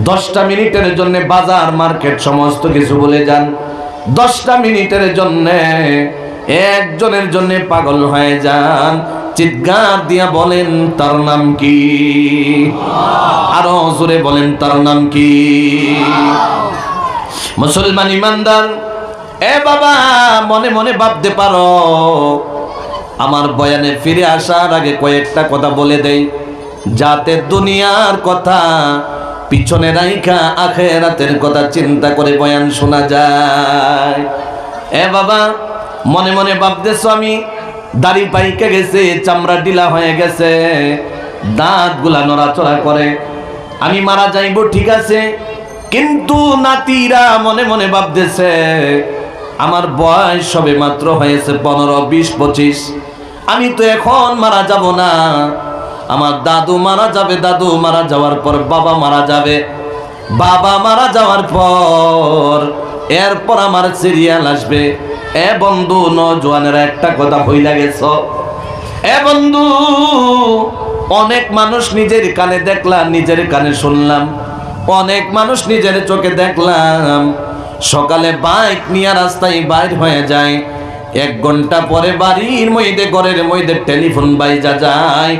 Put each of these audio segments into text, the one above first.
10টা মিনিটের জন্য বাজার মার্কেট সমস্ত কিছু বলে যান। 10টা মিনিটের জন্য একজনের জন্য পাগল হয়ে যান, চিৎকার দিয়া বলেন তার নাম কি? আরো জোরে বলেন তার নাম কি? মুসলমান ইমানদার, এ বাবা মনে মনে ভাবতে পারো, আমার বয়ানে ফিরে আসার আগে কয়েকটা কথা বলে দেই, যাতে দুনিয়ার কথা পিছনে রাইখা আখিরাতের কথা চিন্তা করে বয়ান শোনা যায়। এ বাবা মনে মনে ভাবতেছো আমি দাড়ি পাইকে গেছে, চামড়া ঢিলা হয়ে গেছে, দাঁতগুলা নড়াচড়া করে, আমি মারা যাইব ঠিক আছে, কিন্তু নাতিরা মনে মনে ভাবতেছে আমার বয়স সবে মাত্র হয়েছে 15, 20, 25, আমি তো এখন মারা যাব না, আমার দাদু মারা যাবে, দাদু মারা যাওয়ার পর বাবা মারা যাবে, বাবা মারা যাওয়ার পর এরপর আমার সিরিয়াল আসবে। এ বন্ধু নওজোয়ানেরা একটা কথা ভুইলা গেছো, এ বন্ধু অনেক মানুষ নিজের কানে দেখলাম, নিজের কানে শুনলাম, অনেক মানুষ নিজের চোখে দেখলাম, সকালে বাইক নিয়ে রাস্তায় বাইর হয়ে যায়, 1 ঘন্টা পরে বাড়ির মধ্যে ঘরের মধ্যে টেলিফোন বাইজা যায়,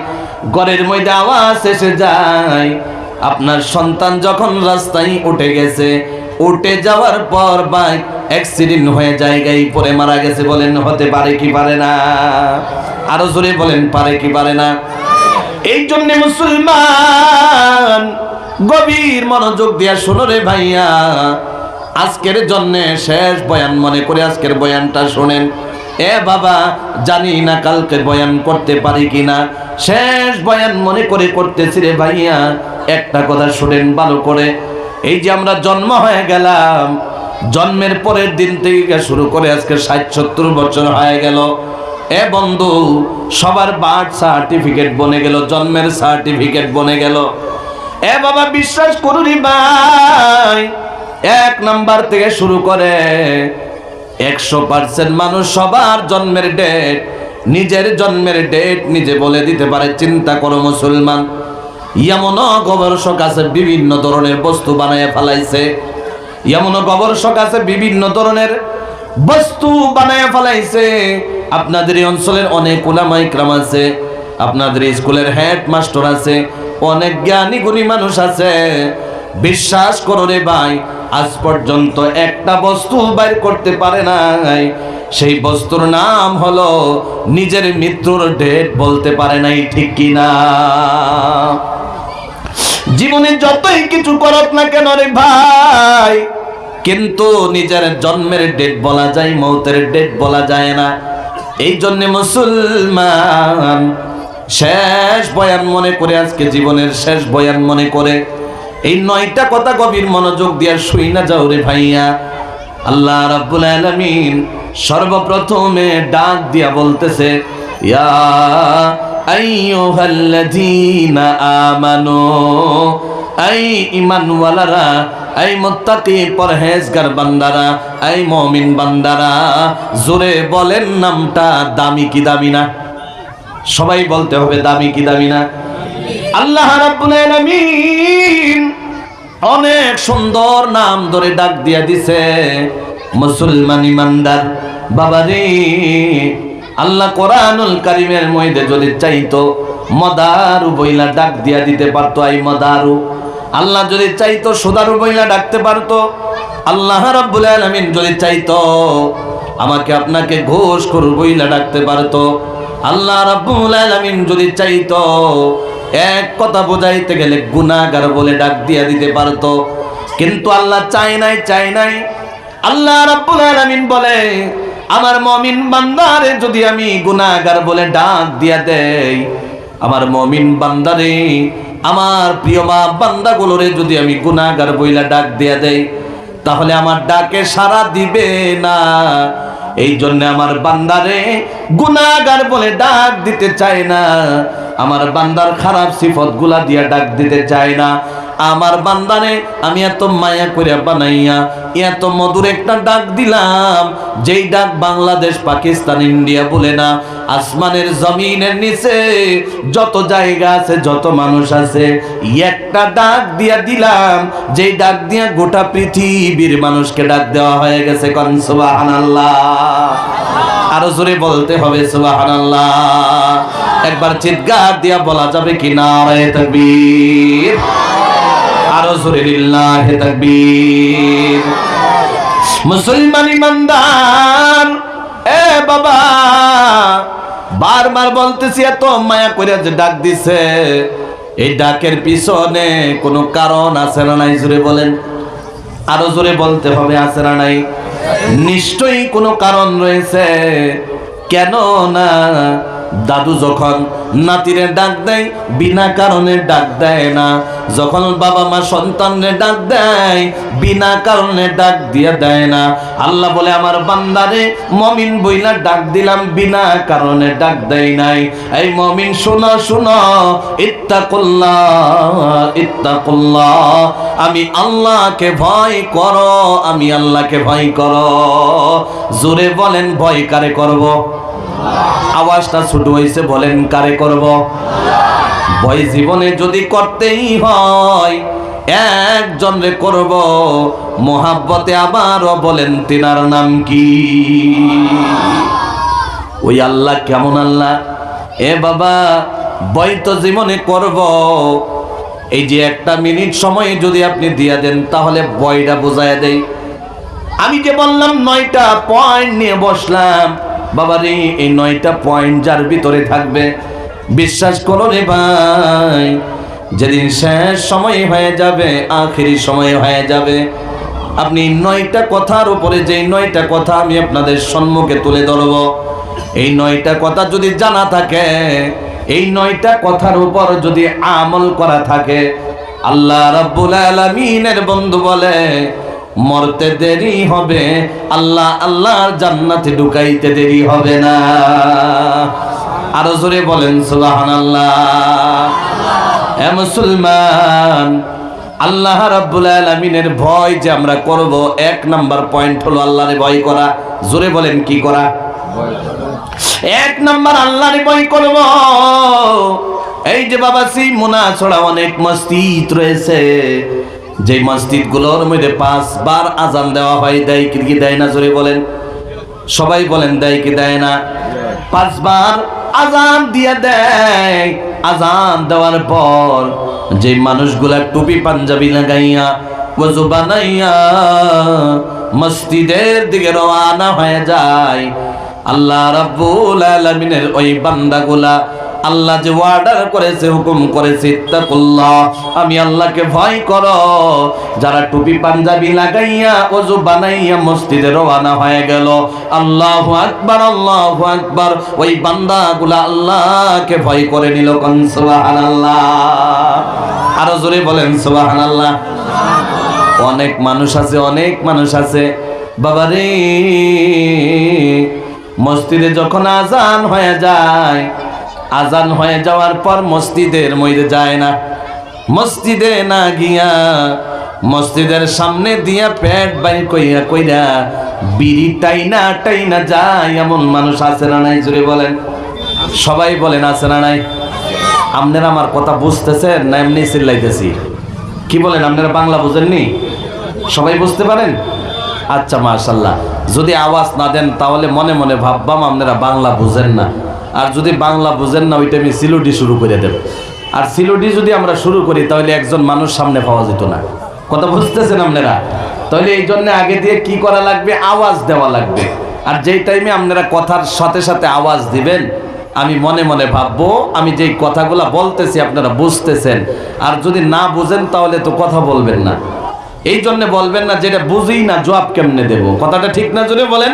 ঘরের মধ্যে আওয়াজ এসে যায় আপনার সন্তান যখন রাস্তায় উঠে গেছে, উঠে যাওয়ার পর বাইক অ্যাক্সিডেন্ট হয়ে জায়গায় পরে মারা গেছে। বলেন হতে পারে কি পারে না? আরো জোরে বলেন পারে কি পারে না? এই জন্য মুসলমান গভীর মনোযোগ দিয়া শোনো রে ভাইয়া, আজকের জন্য শেষ বয়ান মনে করে আজকের বয়ানটা শোনেন। এ বাবা জানি না কালকে বয়ান করতে পারি কিনা, শেষ বয়ান মনে করে করতেছি রে ভাইয়া। একটা কথা শোনেন ভালো করে, এই যে আমরা জন্ম হয়ে গেলাম, জন্মের পরের দিন থেকে শুরু করে আজকে 60-70 বছর হয়ে গেল। এ বন্ধু সবার বার্থ সার্টিফিকেট বনে গেল, জন্মের সার্টিফিকেট বনে গেল। এ বাবা বিশ্বাস করুন ভাই, 1 নাম্বার থেকে শুরু করে 100% মানুষ সবার জন্মের ডেট, নিজের জন্মের ডেট নিজে বলে দিতে পারে। চিন্তা করো মুসলমান, এমনও গবেষক আছে বিভিন্ন ধরনের বস্তু বানায় ফেলাইছে, এমনও গবেষক আছে বিভিন্ন ধরনের বস্তু বানায় ফেলাইছে। আপনাদের এই অঞ্চলের অনেক উলামা ইকরাম আছে, আপনাদের স্কুলের হেডমাস্টার আছে, অনেক জ্ঞানী গুণী মানুষ আছে, বিশ্বাস করো রে ভাই, আজ পর্যন্ত একটা বস্তু বাইর করতে পারে নাই, সেই বস্তুর নাম হলো নিজের মৃত্যুর ডেট বলতে পারে নাই। ঠিক কিনা? জীবনে যতই কিছু করত না কেন রে ভাই, কিন্তু নিজের জন্মের ডেট বলা যায়, মৌতের ডেট বলা যায় না। এই জন্য মুসলমান শেষ বয়ান মনে করে, আজকে জীবনের শেষ বয়ান মনে করে এই 9টা কথা গভীর মনোযোগ দিয়ে শুই না যাও রে ভাইয়া। আল্লাহ রাব্বুল আলামিন সর্বপ্রথমে ডাক দিয়া বলতেছে, ইয়া আইয়ুহাল্লাযীনা আমানু, এই ঈমানওয়ালারা, এই মুত্তাকি পরহেজগার বান্দারা, এই মুমিন বান্দারা, জোরে বলেন নামটা দামি কি দামি না? সবাই বলতে হবে দামি কি দামি না? আল্লাহ রাব্বুল আলামিন অনেক সুন্দর নাম ধরে ডাক দিয়া দিছে। মুসলমান ইমানদার বাবারে, আল্লাহ কোরআনুল কারীমের মধ্যে যদি চাইতো মদারু বইলা ডাক দিয়া দিতে পারতো, আই মদারু। আল্লাহ যদি চাইতো সুদারু বইলা ডাকতে পারতো। আল্লাহ রাব্বুল আলামিন যদি চাইতো আমাকে আপনাকে ঘোষখোর বইলা ডাকতে পারতো। আল্লাহ রাব্বুল আলামিন যদি চাইতো এক কথা বোঝাইতে গেলে গুনাহগার বলে ডাক দিয়া দিতে পারতো, কিন্তু আল্লাহ চায় নাই। আল্লাহ রাব্বুল আলামিন বলে, আমার মুমিন বান্দারে যদি আমি গুনাহগার বলে ডাক দিয়া দেই, আমার মুমিন বান্দারে, আমার প্রিয় মা বান্দাগুলোরে যদি আমি গুনাহগার বইলা ডাক দিয়া দেই, তাহলে আমার ডাকে সাড়া দিবে না। এই জন্য আমার বান্দারে গুনাহগার বলে ডাক দিতে চায় না, আমার বান্দার খারাপ সিফত গুলা দিয়া ডাক দিতে চায় না। আমার বান্দারে আমি এত মায়া করে বানাইয়া এত মধুর একটা ডাক দিলাম, যেই ডাক বাংলাদেশ, পাকিস্তান, ইন্ডিয়া বলে না, আসমানের জমিনের নিচে যত জায়গা আছে, যত মানুষ আছে, একটা ডাক দিয়া দিলাম, যেই ডাক দিয়া গোটা পৃথিবীর মানুষকে ডাক দেওয়া হয়ে গেছে। কোন সুবহানাল্লাহ। আরো জোরে বলতে হবে সুবহানাল্লাহ। একবার চিৎকার দিয়া বলা যাবে কি নারে তাকবীর? আরো জোরে লিল্লাহি তাকবীর। মুসলমান ইমানদার, এ বাবা, বারবার বলতেছি এত মায়া করে যে ডাক দিছে, এই ডাকের পিছনে কোনো কারণ আছে না নাই? জোরে বলেন। আরো জোরে বলতে হবে, আছে না নাই? নিশ্চয়ই কোনো কারণ রয়েছে। কেন না দাদু যখন নাতিরে ডাক দেয় বিনা কারণে ডাক দেয় না, যখন বাবা মা সন্তানরে ডাক দেয় বিনা কারণে ডাক দিয়ে দেয় না। আল্লাহ বলে আমার বান্দারে মমিন বইলা ডাক দিলাম, বিনা কারণে ডাক দেয় নাই। এই মমিন শোনো শোনো, ইত্তাকুল্লাহ ইত্তাকুল্লাহ, আমি আল্লাহকে ভয় করো, আমি আল্লাহকে ভয় করো। জোরে বলেন, ভয় কারে করব? আওয়াজটা ছোট হয়েছে, বলেন কারে করব? ভয় জীবনে যদি করতেই হয় একজনরে করব, মোহাব্বতে আবারও বলেন তিনার নাম কি? ওই আল্লাহ কেমন আল্লাহ? এ বাবা, ভয় তো জীবনে করব, এই যে একটা মিনিট সময় যদি আপনি দিয়া দেন তাহলে ভয়টা বুঝায় দেয়। আমি যে বললাম 9টা পয়েন্ট নিয়ে বসলাম, বাবারে এই 9টা পয়েন্ট যার ভিতরে থাকবে, বিশ্বাস করো রে ভাই, যেদিন শেষ সময় হয়ে যাবে, আখেরি সময় হয়ে যাবে, আপনি 9টা কথার উপরে, যেই 9টা কথা আমি আপনাদের সম্মুখে তুলে ধরব, এই 9টা কথা যদি জানা থাকে, এই 9টা কথার উপর যদি আমল করা থাকে, আল্লাহ রাব্বুল আলামিনের বন্ধু বলে মরতে দেরি হবে, আল্লাহ আল্লাহর জান্নাতে ঢুকাইতে দেরি হবে না। আরো জোরে বলেন সুবহানাল্লাহ। হে মুসলমান, আল্লাহ রাব্বুল আলামিনের ভয় যে আমরা করব, 1 নাম্বার পয়েন্ট হলো আল্লাহরে ভয় করা। জোরে বলেন, কি করা? 1 নাম্বার আল্লাহরে ভয় করব। এই যে বাবা, সিমুনা ছড়া অনেক মসজিদ রয়েছে, যে মসজিদ গুলোর মধ্যে 5 বার আজান দেওয়া হয়, দেয় কি দেয় না? জোরে বলেন, সবাই বলেন, দেয় কি দেয় না? 5 বার আজান দিয়ে দেয়। আজান দেওয়ার পর যে মানুষগুলা টুপি পাঞ্জাবি লাগাইয়া ওযু বানাইয়া মসজিদের দিকে রওনা হয়ে যায়, আল্লাহ রাব্বুল আলামিনের ওই বান্দাগুলা, আল্লাহ যে অর্ডার করেছে, হুকুম করেছে, ইত্তাকুল্লাহ, আমি আল্লাহকে ভয় করো, যারা টুপি পাঞ্জাবি লাগাইয়া ওযু বানাইয়া মসজিদে রওনা হয়ে গেল, আল্লাহু আকবার আল্লাহু আকবার, ওই বান্দাগুলা আল্লাহকে ভয় করে নিল। কোন সুবহানাল্লাহ। আরো জোরে বলেন সুবহানাল্লাহ। অনেক মানুষ আছে, অনেক মানুষ আছে বাবারে, মসজিদে যখন আজান হয়ে যায়, আজান হয়ে যাওয়ার পর মসজিদের মধ্যে যায় না, মসজিদে না গিয়া মসজিদের সামনে দিয়া পেট বাইর কইরা কইরা বিড়ি টাইনা টাইনা যায়, এমন মানুষ আছে না নাই? জোরে বলেন, সবাই বলেন, আছে না নাই? আপনারা আমার কথা বুঝতেছেন না এমনি চিল্লাইতেছি? কি বলেন, আপনারা বাংলা বুঝেননি? সবাই বুঝতে পারেন? আচ্ছা, মাশাআল্লাহ। যদি আওয়াজ না দেন তাহলে মনে মনে ভাববাম আপনারা বাংলা বুঝেন না, আর যদি বাংলা বুঝেন না ওইটা আমি সিলুটি শুরু করে দেব। আর সিলুটি যদি আমরা শুরু করি তাহলে একজন মানুষ সামনে পাওয়া যেত না। কথা বুঝতেছেন আপনারা? তাহলে এই জন্য আগে দিয়ে কি করা লাগবে? আওয়াজ দেওয়া লাগবে। আর যেই টাইমে আপনারা কথার সাথে সাথে আওয়াজ দিবেন, আমি মনে মনে ভাববো আমি যেই কথাগুলা বলতেছি আপনারা বুঝতেছেন, আর যদি না বুঝেন তাহলে তো কথা বলবেন না। এই জন্য বলবেন না যেটা বুঝি না জবাব কেমনে দেব, কথাটা ঠিক না? জোরে বলেন।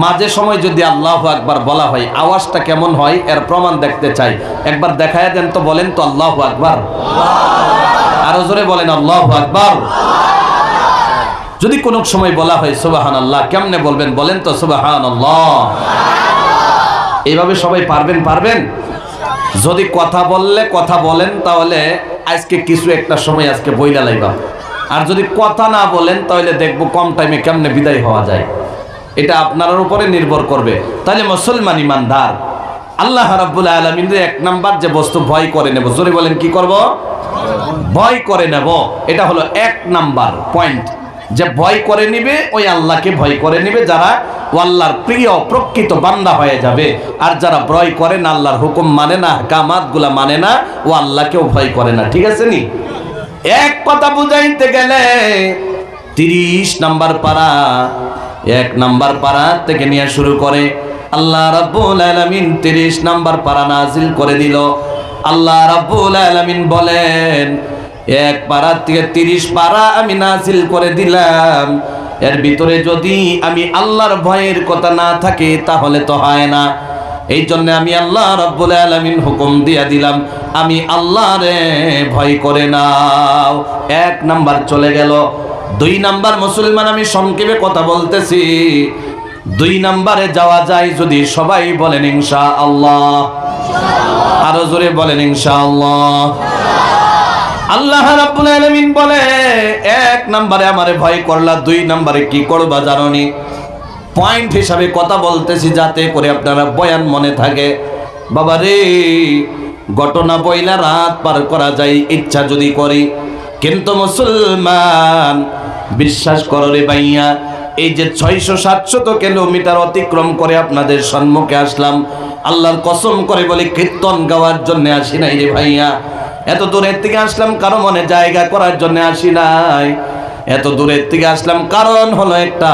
মাঝে সময় যদি আল্লাহু আকবার বলা হয় আওয়াজটা কেমন হয় এর প্রমাণ দেখতে চাই, একবার দেখায় দেন তো, বলেন তো আল্লাহু আকবার। আরো জোরে বলেন আল্লাহু আকবার। যদি কোনো সময় বলা হয় সুবহানাল্লাহ, কেমনে বলবেন বলেন তো? সুবহানাল্লাহ। এইভাবে সবাই পারবেন? পারবেন? যদি কথা বললে কথা বলেন তাহলে আজকে কিছু একটা সময় আজকে বইলা লাইবা, আর যদি কথা না বলেন তাহলে দেখবো কম টাইমে কেমনে বিদায় হওয়া যায়। এটা আপনার উপরে নির্ভর করবে। তাহলে মুসলমান ইমানদার আল্লাহ রাব্বুল আলামিনের এক নাম্বার যে বস্তু ভয় করে নেব, জোরে বলেন কি করব? ভয় করে নেব। এটা হলো এক নাম্বার পয়েন্ট, যে ভয় করে নিবে ওই আল্লাহকে ভয় করে নিবে যারা আল্লাহর প্রিয় প্রকৃত বান্দা হয়ে যাবে। আর যারা ভয় করে না, আল্লাহর হুকুম মানে না, কামাতগুলা মানে না, ও আল্লাহকেও ভয় করে না। ঠিক আছে নি? এক কথা বুঝাইতে গেলে 30 নাম্বার পারা, 1 নাম্বার পারা থেকে নিয়ে শুরু করে আল্লাহ রাব্বুল আলামিন 30 নাম্বার পারা নাজিল করে দিল। আল্লাহ রাব্বুল আলামিন বলেন 1 পারা থেকে 30 পারা আমি নাজিল করে দিলাম। এর ভিতরে যদি আমি আল্লাহর ভয়ের কথা না থাকে তাহলে তো হয় না। এই জন্য আমি আল্লাহ রাব্বুল আলামিন হুকুম দিয়া দিলাম, আমি আল্লাহরে ভয় করে নাও। 1 নাম্বার চলে গেল। 2 নাম্বার মুসলমান, আমি সংক্ষেপে কথা বলতেছি। 2 নাম্বারে যাওয়া যায় যদি সবাই বলেন ইনশাআল্লাহ। আরো জোরে বলেন ইনশাআল্লাহ। আল্লাহ রাব্বুল আলামিন বলে 1 নাম্বারে আমারে ভয় করলা, 2 নাম্বারে কি করবা জানোনি? পয়েন্ট হিসাবে কথা বলতেছি যাতে করে আপনারা বয়ান মনে থাকে। বাবা রে, ঘটনা বইলা রাত পার করা যায় ইচ্ছা যদি করি, কিন্তু মুসলমান বিশ্বাস করো রে ভাইয়া, এই যে 600-700 কিলোমিটার অতিক্রম করে আপনাদের সম্মুখে আসলাম, আল্লাহর কসম করে বলি কীর্তন গাওয়ার জন্য আসি নাই রে ভাইয়া। এত দূরের থেকে আসলাম কারো মনে জায়গা করার জন্য আসি নাই। এত দূরের থেকে আসলাম কারণ হলো একটা,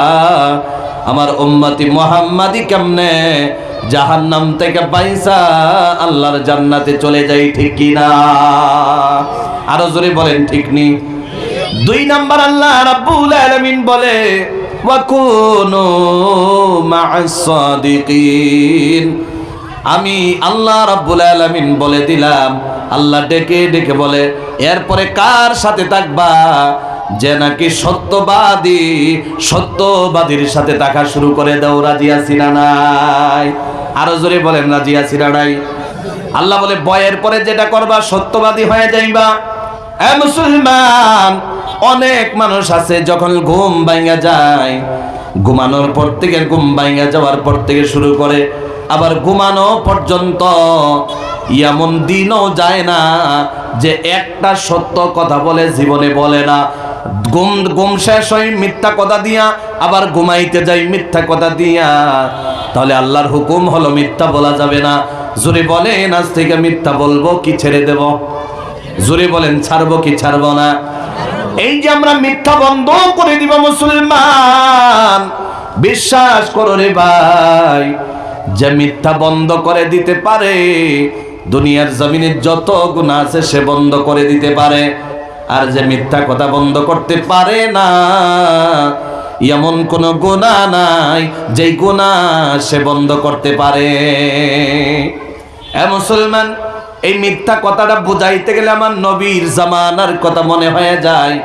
আমার উম্মতি মুহাম্মাদি কেমনে জাহান্নাম থেকে বাইসা আল্লাহর জান্নাতে চলে যাই, ঠিক কি না? আরো জোরে বলেন ঠিক নি? 2 নাম্বার আল্লাহ রাব্বুল আলামিন বলে ওয়া কুনু মা'আস সাদিকিন। আমি আল্লাহ রাব্বুল আলামিন বলে দিলাম, আল্লাহ ডেকে ডেকে বলে এরপরে কার সাথে থাকবা? যে নাকি সত্যবাদীর সাথে থাকা শুরু করে দাও। রাজি আছি না নাই? আরো জোরে বলেন রাজি আছি না নাই? আল্লাহ বলে বয়ের পরে যেটা করবা সত্যবাদী হয়ে যাইবা। এ মুসলমান, অনেক মানুষ আছে যখন ঘুম ভাঙা যায়, ঘুমানোর পর থেকে ঘুম ভাঙা যাওয়ার পর থেকে শুরু করে আবার ঘুমানো পর্যন্ত এমন দিনও যায় না যে একটা সত্য কথা বলে জীবনে বলে না। ঘুম শেষ হয় মিথ্যা কথা দিয়া, আবার ঘুমাইতে যাই মিথ্যা কথা দিয়া। তাহলে আল্লাহর হুকুম হলো মিথ্যা বলা যাবে না। জোরে বলেন আজ থেকে মিথ্যা বলবো কি ছেড়ে দেব? জোরে বলেন ছাড়বো কি ছাড়বো না? এই যে আমরা মিথ্যা বন্ধ করে দিব মুসলমান, বিশ্বাস করো রে ভাই, যে মিথ্যা বন্ধ করে দিতে পারে দুনিয়ার জমিনে যত গুনাহ আছে সে বন্ধ করে দিতে পারে। আর যে মিথ্যা কথা বন্ধ করতে পারে না, এমন কোন গুনাহ নাই যেই গুনাহ সে বন্ধ করতে পারে। এ মুসলমান, এই মিথ্যা কথাটা বুঝাইতে গেলে আমার নবীর জামানার কথা মনে হয়ে যায়।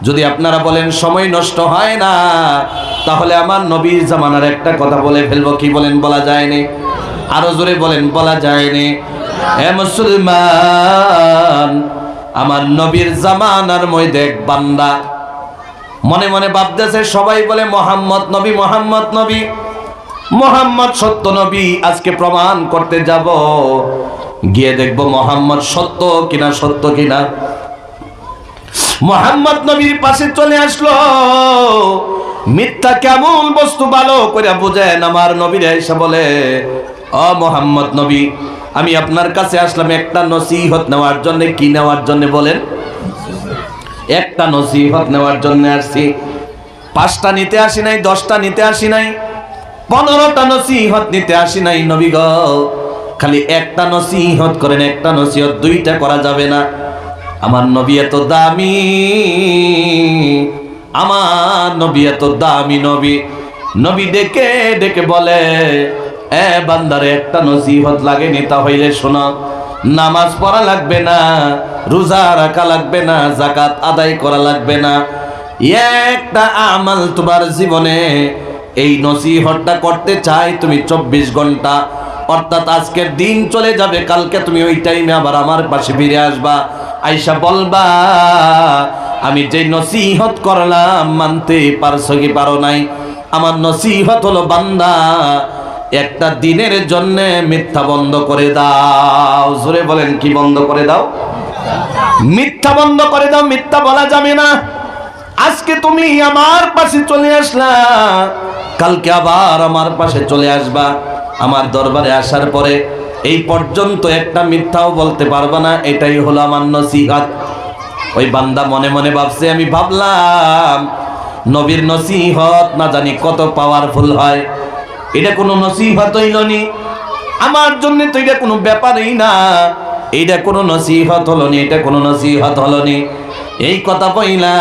যদি আপনারা বলেন সময় নষ্ট হয় না, তাহলে আমার নবীর জামানার একটা কথা বলে ফেলবো। কি বলেন? বলা যায়নি? আরো জোরে বলেন বলা যায়নি? হে মুসলমান, আমার নবীর জামানার মধ্যে এক বান্দা মনে মনে ভাবতেছে, সবাই বলে মোহাম্মদ নবী, মোহাম্মদ নবী, মোহাম্মদ সত্য নবী। আজকে প্রমাণ করতে যাব, গিয়ে দেখবো মোহাম্মদ সত্য কিনা, সত্য কিনা। মোহাম্মদ নবীর পাশে চলে আসলো। মিথ্যা কেমন বস্তু ভালো করে বুঝেন। আমার নবীর এসে বলে, ও মোহাম্মদ নবী, আমি আপনার কাছে আসলাম একটা নসিহত নেওয়ার জন্য। কি নেওয়ার জন্য বলেন? একটা নসিহত নেওয়ার জন্য আসছি। 5টা নিতে আসি নাই, 10টা নিতে আসি নাই, 15টা নসিহত নিতে আসি নাই। নবী গো, খালি একটা নসিহত করেন, একটা নসিহত, 2টা করা যাবে না। আমার নবী এত দামি, আমার নবী এত দামি নবী। নবী ডেকে ডেকে বলে, এ বান্দারে একটা নসিহত লাগেনি, তা হইলে শোনো, নামাজ পড়া লাগবে না, রোজা রাখা লাগবে না, যাকাত আদায় করা লাগবে না। একটা আমল তোমার জীবনে এই নসিহতটা করতে চাই তুমি 24 ঘন্টা, অর্থাৎ আজকের দিন চলে যাবে, কালকে তুমি ওই টাইমে আবার আমার পাশে ফিরে আসবা। আইসা বলবা আমি যে নসিহত করলাম মানতে পারছো কি পারো নাই? আমার নসিহত হলো বান্দা একটা দিনের জন্য মিথ্যা বন্ধ করে দাও। জোরে বলেন, কি বন্ধ করে দাও? মিথ্যা বন্ধ করে দাও। মিথ্যা বলা যাবে না। আজকে তুমি আমার পাশে চলে আসলা, কালকে আবার আমার পাশে চলে আসবা। আমার দরবারে আসার পরে এই পর্যন্ত একটা মিথ্যাও বলতে পারবা না। এটাই হলো আমার নসিহত। ওই বান্দা মনে মনে ভাবছে, আমি ভাবলাম নবীর নসিহত না জানি কত পাওয়ারফুল হয়। এটা কোনো নসিহত হইল নি আমার জন্য, তো এটা কোনো ব্যাপারই না। এইটা কোনো নসিহত হলো নি, এটা কোনো নসিহত হলো নি। এই কথা বইলা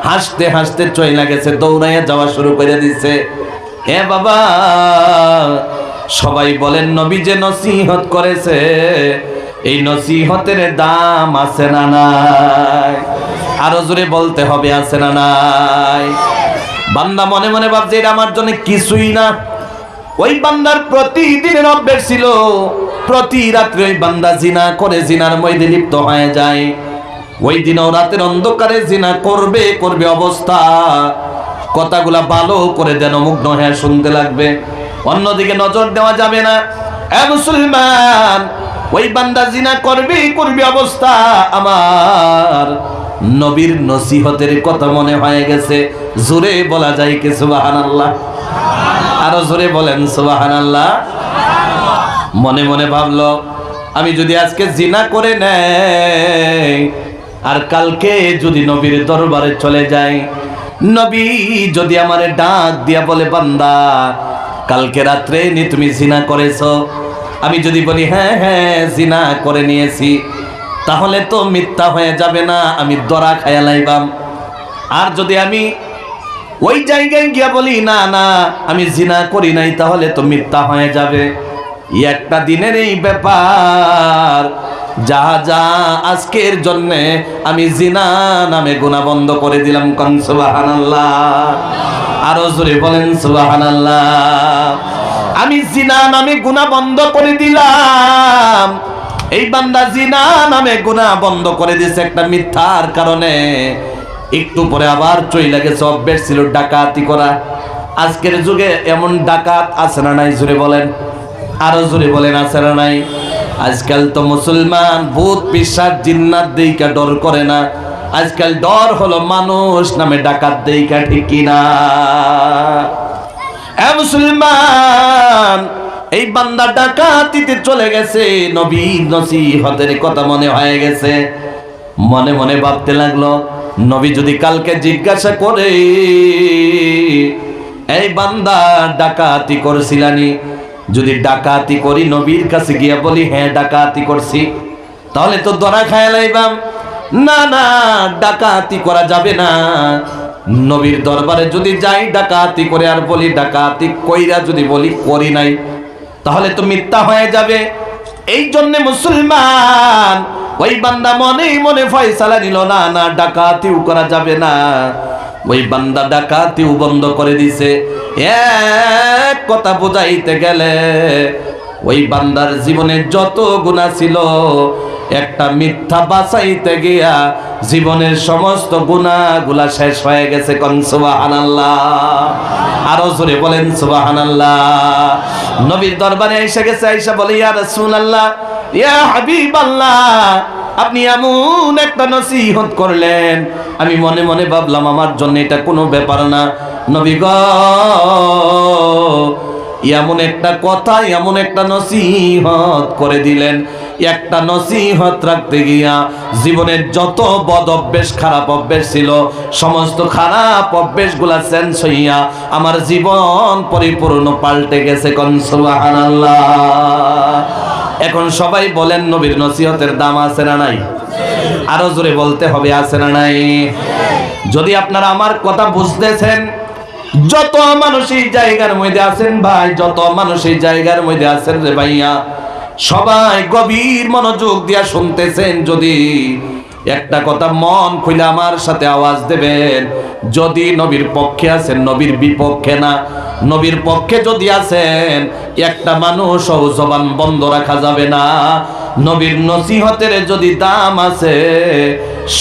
হাসতে হাসতে চইলা গেছে, দৌড়াইয়া যাওয়া শুরু করে দিছে। এ বাবা, সবাই বলেন নবী যে নসিহত করেছে, এই নসিহতের দাম আছে না নাই? আরো জোরে বলতে হবে, আছে না নাই? বান্দা মনে মনে ভাবছে এটা আমার জন্য কিছুই না। ওই বান্দার প্রতিদিনের অভ্যাস ছিল, প্রতি রাত্রে ওই বান্দা জিনা করে, জিনার মধ্যে লিপ্ত হয়ে যায়। ওই দিনও রাতের অন্ধকারে জিনা করবে করবে অবস্থা। কথাগুলা ভালো করে যেন মুগ্ধ হয়ে শুনতে লাগবে, অন্যদিকে নজর দেওয়া যাবে না। এ মুসলমান, ওই বান্দা জিনা করবে করবে অবস্থা। আমার নবীর নসিহতের কথা মনে হয়ে গেছে। জোরে বলা যায় কি সুবহানাল্লাহ? আরো জোরে বলেন সুবহানাল্লাহ। মনে মনে ভাবলো, আমি যদি আজকে জিনা করে নেই আর কালকে যদি নবীর দরবারে চলে যাই, নবী যদি আমারে ডাক দিয়া বলে, বান্দা কালকে রাত্রে নি তুমি জিনা করেছো, আমি যদি বলি হ্যাঁ হ্যাঁ জিনা করে নিয়েছি, তাহলে তো মিথ্যা হয়ে যাবে না, আমি দরা খায়া লাইবাম। আর যদি আমি ওই জায়গায় গিয়া বলি না না আমি জিনা করি নাই, তাহলে তো মিথ্যা হয়ে যাবে। একটা দিনের এই ব্যাপার, যা যা আজকের জন্য আমি জিনা নামে গুনাহ বন্ধ করে দিলাম। কোন সুবহানাল্লাহ? আরো জোরে বলেন সুবহানাল্লাহ। আমি জিনা নামে গুনাহ বন্ধ করে দিলাম। এই বান্দা জিনা নামে গুনাহ বন্ধ করে দিয়েছে একটা মিথ্যার কারণে। একটু পরে আবার চইলা গেছে, অভ্যাস ছিল ডাকাতি করা। আজকের যুগে এমন ডাকাত আছে না নাই? জোরে বলেন, আরো জোরে বলেন, আছে না নাই? আজকাল তো মুসলমান ভূত পিশাচ জিন্নাত দেইকা ডর করে না, আজকাল ডর হলো মানুষ নামে ডাকাত দেইকা, ঠিক কিনা? এ মুসলমান, এই বান্দা ডাকাতিতে চলে গেছে, নবী নসিহতের কথা মনে হয়ে গেছে। মনে মনে ভাবতে লাগলো, নবী যদি কালকে জিজ্ঞাসা করে এই বান্দা ডাকাতি করছিলানি, যদি ডাকাতি করি নবীর কাছে গিয়া বলি হ্যাঁ ডাকাতি করছি, তাহলে তো ধরা খায়া লাইবাম। না না, ডাকাতি করা যাবে না। নবীর দরবারে যদি যাই ডাকাতি করে আর বলি ডাকাতি কইরা যদি বলি করি নাই, তাহলে তো মিথ্যা হয়ে যাবে। এই জন্য মুসলমান ওই বান্দা মনে মনে ফয়সালা নিল, না না ডাকাতিও করা যাবে না। ওই বান্দা ডাকাতিও বন্ধ করে দিছে। এক কথা বোঝাইতে গেলে ওই বান্দার জীবনে যত গুনাহ ছিল, একটা মিথ্যা বাঁচাইতে গিয়া জীবনের সমস্ত গুনাহগুলা শেষ হয়ে গেছে। কোন সুবহানাল্লাহ? আরো জোরে বলেন সুবহানাল্লাহ। নবীর দরবারে এসে গেছে, আয়েশা বলে ইয়া রাসূলুল্লাহ, ইয়া হাবিবাল্লাহ, আপনি এমন একটা নসিহত করলেন, আমি মনে মনে ভাবলাম আমার জন্য এটা কোনো ব্যাপার না। নবী গো, এমন একটা কথা, এমন একটা নসিহত করে দিলেন, একটা নসিহত রাখতে গিয়া জীবনের যত বদ অভ্যেস খারাপ অভ্যেস ছিল, সমস্ত খারাপ অভ্যেসগুলা চেঞ্জ হইয়া আমার জীবন পরিপূর্ণ পাল্টে গেছে। কোন সুবহানাল্লাহ। এখন সবাই বলেন নবীর নসিহতের দাম আছে না নাই? আরো জোরে বলতে হবে, আছে না নাই? যদি আপনারা আমার কথা বুঝতেছেন, যত মানুষ এই জায়গার মধ্যে আছেন ভাই, যত মানুষ এই জায়গার মধ্যে আছেন রে ভাইয়া, সবাই গভীর মনোযোগ দিয়া শুনতেছেন। যদি একটা কথা মন খুলে আমার সাথে আওয়াজ দেবেন, যদি নবীর পক্ষে আছেন, নবীর বিপক্ষে না, নবীর পক্ষে যদি আছেন, একটা মানুষ জবান বন্ধ রাখা যাবে না। নবীর নসিহতের যদি দাম আছে,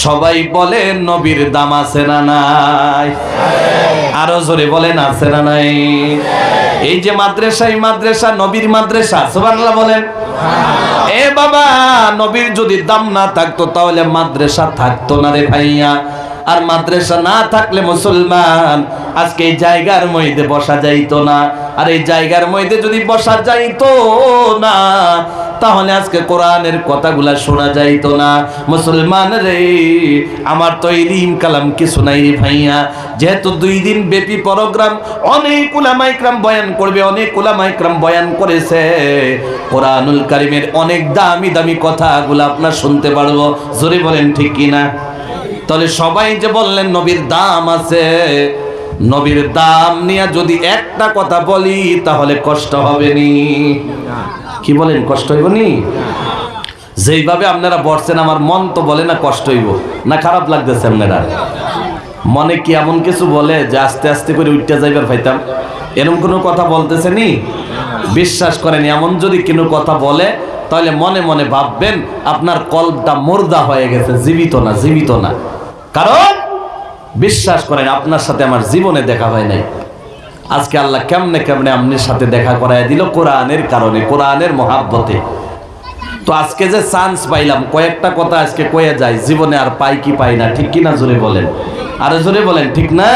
সবাই বলে নবীর দাম আছে না নাই? আরো জোরে বলেন আছে না নাই? এই যে মাদ্রাসা, এই মাদ্রাসা নবীর মাদ্রাসা, সুবহানাল্লাহ বলেন। এ বাবা, নবীর যদি দাম না থাকতো তাহলে মাদ্রাসা থাকতো না রে ভাইয়া। আর মাদ্রাসা না থাকলে মুসলমান আজকে এই জায়গার মধ্যে বসা যাইতো না। আর এই জায়গার মধ্যে যদি বসা যাইতো না, তাহলে আজকে কোরআনের কথাগুলা শোনা যাইতো না। মুসলমান রে, আমার তো ইলম কালাম কিছু নাই রে ভাইয়া। যেহেতু 2 দিন ব্যাপী প্রোগ্রাম, অনেক উলামা ইকরাম বয়ান করবে, অনেক উলামা ইকরাম বয়ান করেছে। কোরআনুল কারীমের অনেক দামি দামি কথাগুলো আপনার শুনতে পারবো। জোরে বলেন ঠিক কিনা? তাহলে সবাই যে বললেন নবীর দাম আছে, নবীর দাম নিয়ে যদি একটা কথা বলি তাহলে কষ্ট হবে নি? কি বলেন, কষ্ট হইব নি? যেইভাবে আপনারা বলছেন আমার মন তো বলে না কষ্ট হইব, না খারাপ লাগতেছে আপনারা? মনে কি এমন কিছু বলে যে আস্তে আস্তে করে উঠতে যাইবার পাইতাম? এরকম কোনো কথা বলতেছে নি? বিশ্বাস করেন, এমন যদি কোনো কথা বলে তাহলে মনে মনে ভাববেন আপনার কলবটা মুর্দা হয়ে গেছে, জীবিত না, জীবিত না। কারণ বিশ্বাস করেন, আপনার সাথে আমার জীবনে দেখা হয় নাই। আজকে আল্লাহ কেমনে কেমনে আপনার সাথে দেখা করায় দিল কোরআনের কারণে, কোরআনের মহাব্বতে। তো আজকে যে চান্স পাইলাম, কয়েকটা কথা আজকে কয়ে যায়, জীবনে আর পাই কি পাই না, ঠিক কিনা? জোরে বলেন, আরো জোরে বলেন, ঠিক না?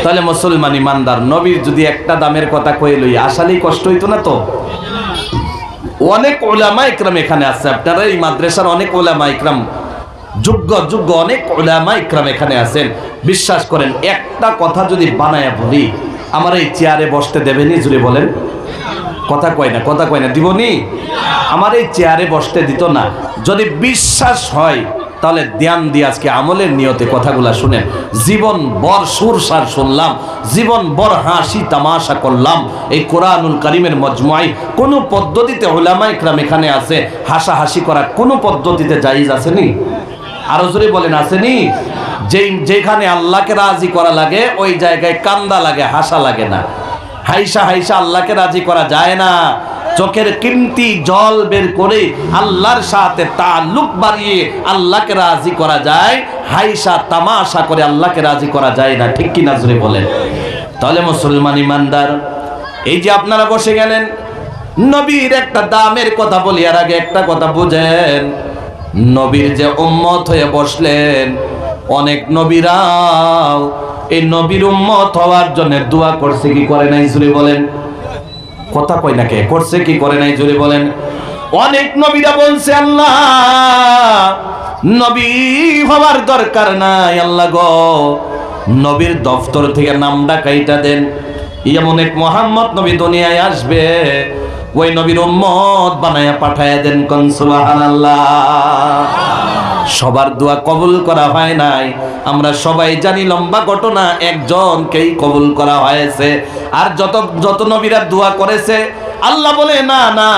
তাহলে মুসলমান ইমানদার নবীর যদি একটা দামের কথা কয়ে লই, আসলেই কষ্ট হইতো না তো? অনেক উলামা ইকরাম এখানে আছে, আপনারা এই মাদ্রাসার অনেক উলামা ইকরাম, যোগ্য যোগ্য অনেক উলামা ইকরাম এখানে আছেন। বিশ্বাস করেন, একটা কথা যদি বানায়া বলি, আমার এই চেয়ারে বসতে দেবেনি? জুড়ে বলেন, কথা কয় না, কথা কয় না, দিবনি? আমার এই চেয়ারে বসতে দিত না। যদি বিশ্বাস হয় তাহলে ধ্যান দিয়ে আজকে আমলের নিয়তে কথাগুলা শুনেন। জীবন বর সুরসার শুনলাম, জীবন বর হাসি তামাশা করলাম। এই কোরআনুল কারীমের মজমুআয় কোন পদ্ধতিতে উলামা ইকরাম এখানে আছে, হাসাহাসি করা কোন পদ্ধতিতে জায়েজ আসেনি? আরো জোরে বলেন, আসেনি? যেখানে আল্লাহকে রাজি করা লাগে ওই জায়গায় কান্দা লাগে, হাসা লাগে না। হাইসা হাইসা আল্লাহকে রাজি করা যায় না। চোখের কিমতি জল বের করে আল্লাহর সাথে তাল্লুক বাড়িয়ে আল্লাহকে রাজি করা যায়, হাইসা তামাশা করে আল্লাহকে রাজি করা যায় না, ঠিক কি না? জোরে বলেন। তাহলে মুসলমান ইমানদার, এই যে আপনারা বসে গেলেন, নবীর একটা দামের কথা বলি, আর আগে একটা কথা বুঝেন, নবীর যে উম্মত হয়ে বসলেন, অনেক নবীরাও এই নবীর উম্মত হওয়ার জন্য দোয়া করছে কি করে নাই? জোরে বলেন, কথা কই না কে? করছে কি করে নাই? জোরে বলেন। অনেক নবীরা বলছে আল্লাহ নবী হওয়ার দরকার নাই, আল্লাহ গো নবীর দফতর থেকে নামটা কাইটা দেন, এমন এক মোহাম্মদ নবী দুনিয়ায় আসবে, ওই নবীর উম্মত বানায়া পাঠায়া দেন। কোন সুবহানাল্লাহ। সবার দোয়া কবুল করা হয় নাই, আমরা সবাই জানি। লম্বা ঘটনা, একজনকেই কবুল করা হয়েছে। আর যত নবীরা দোয়া করেছে, আল্লাহ বলে না না,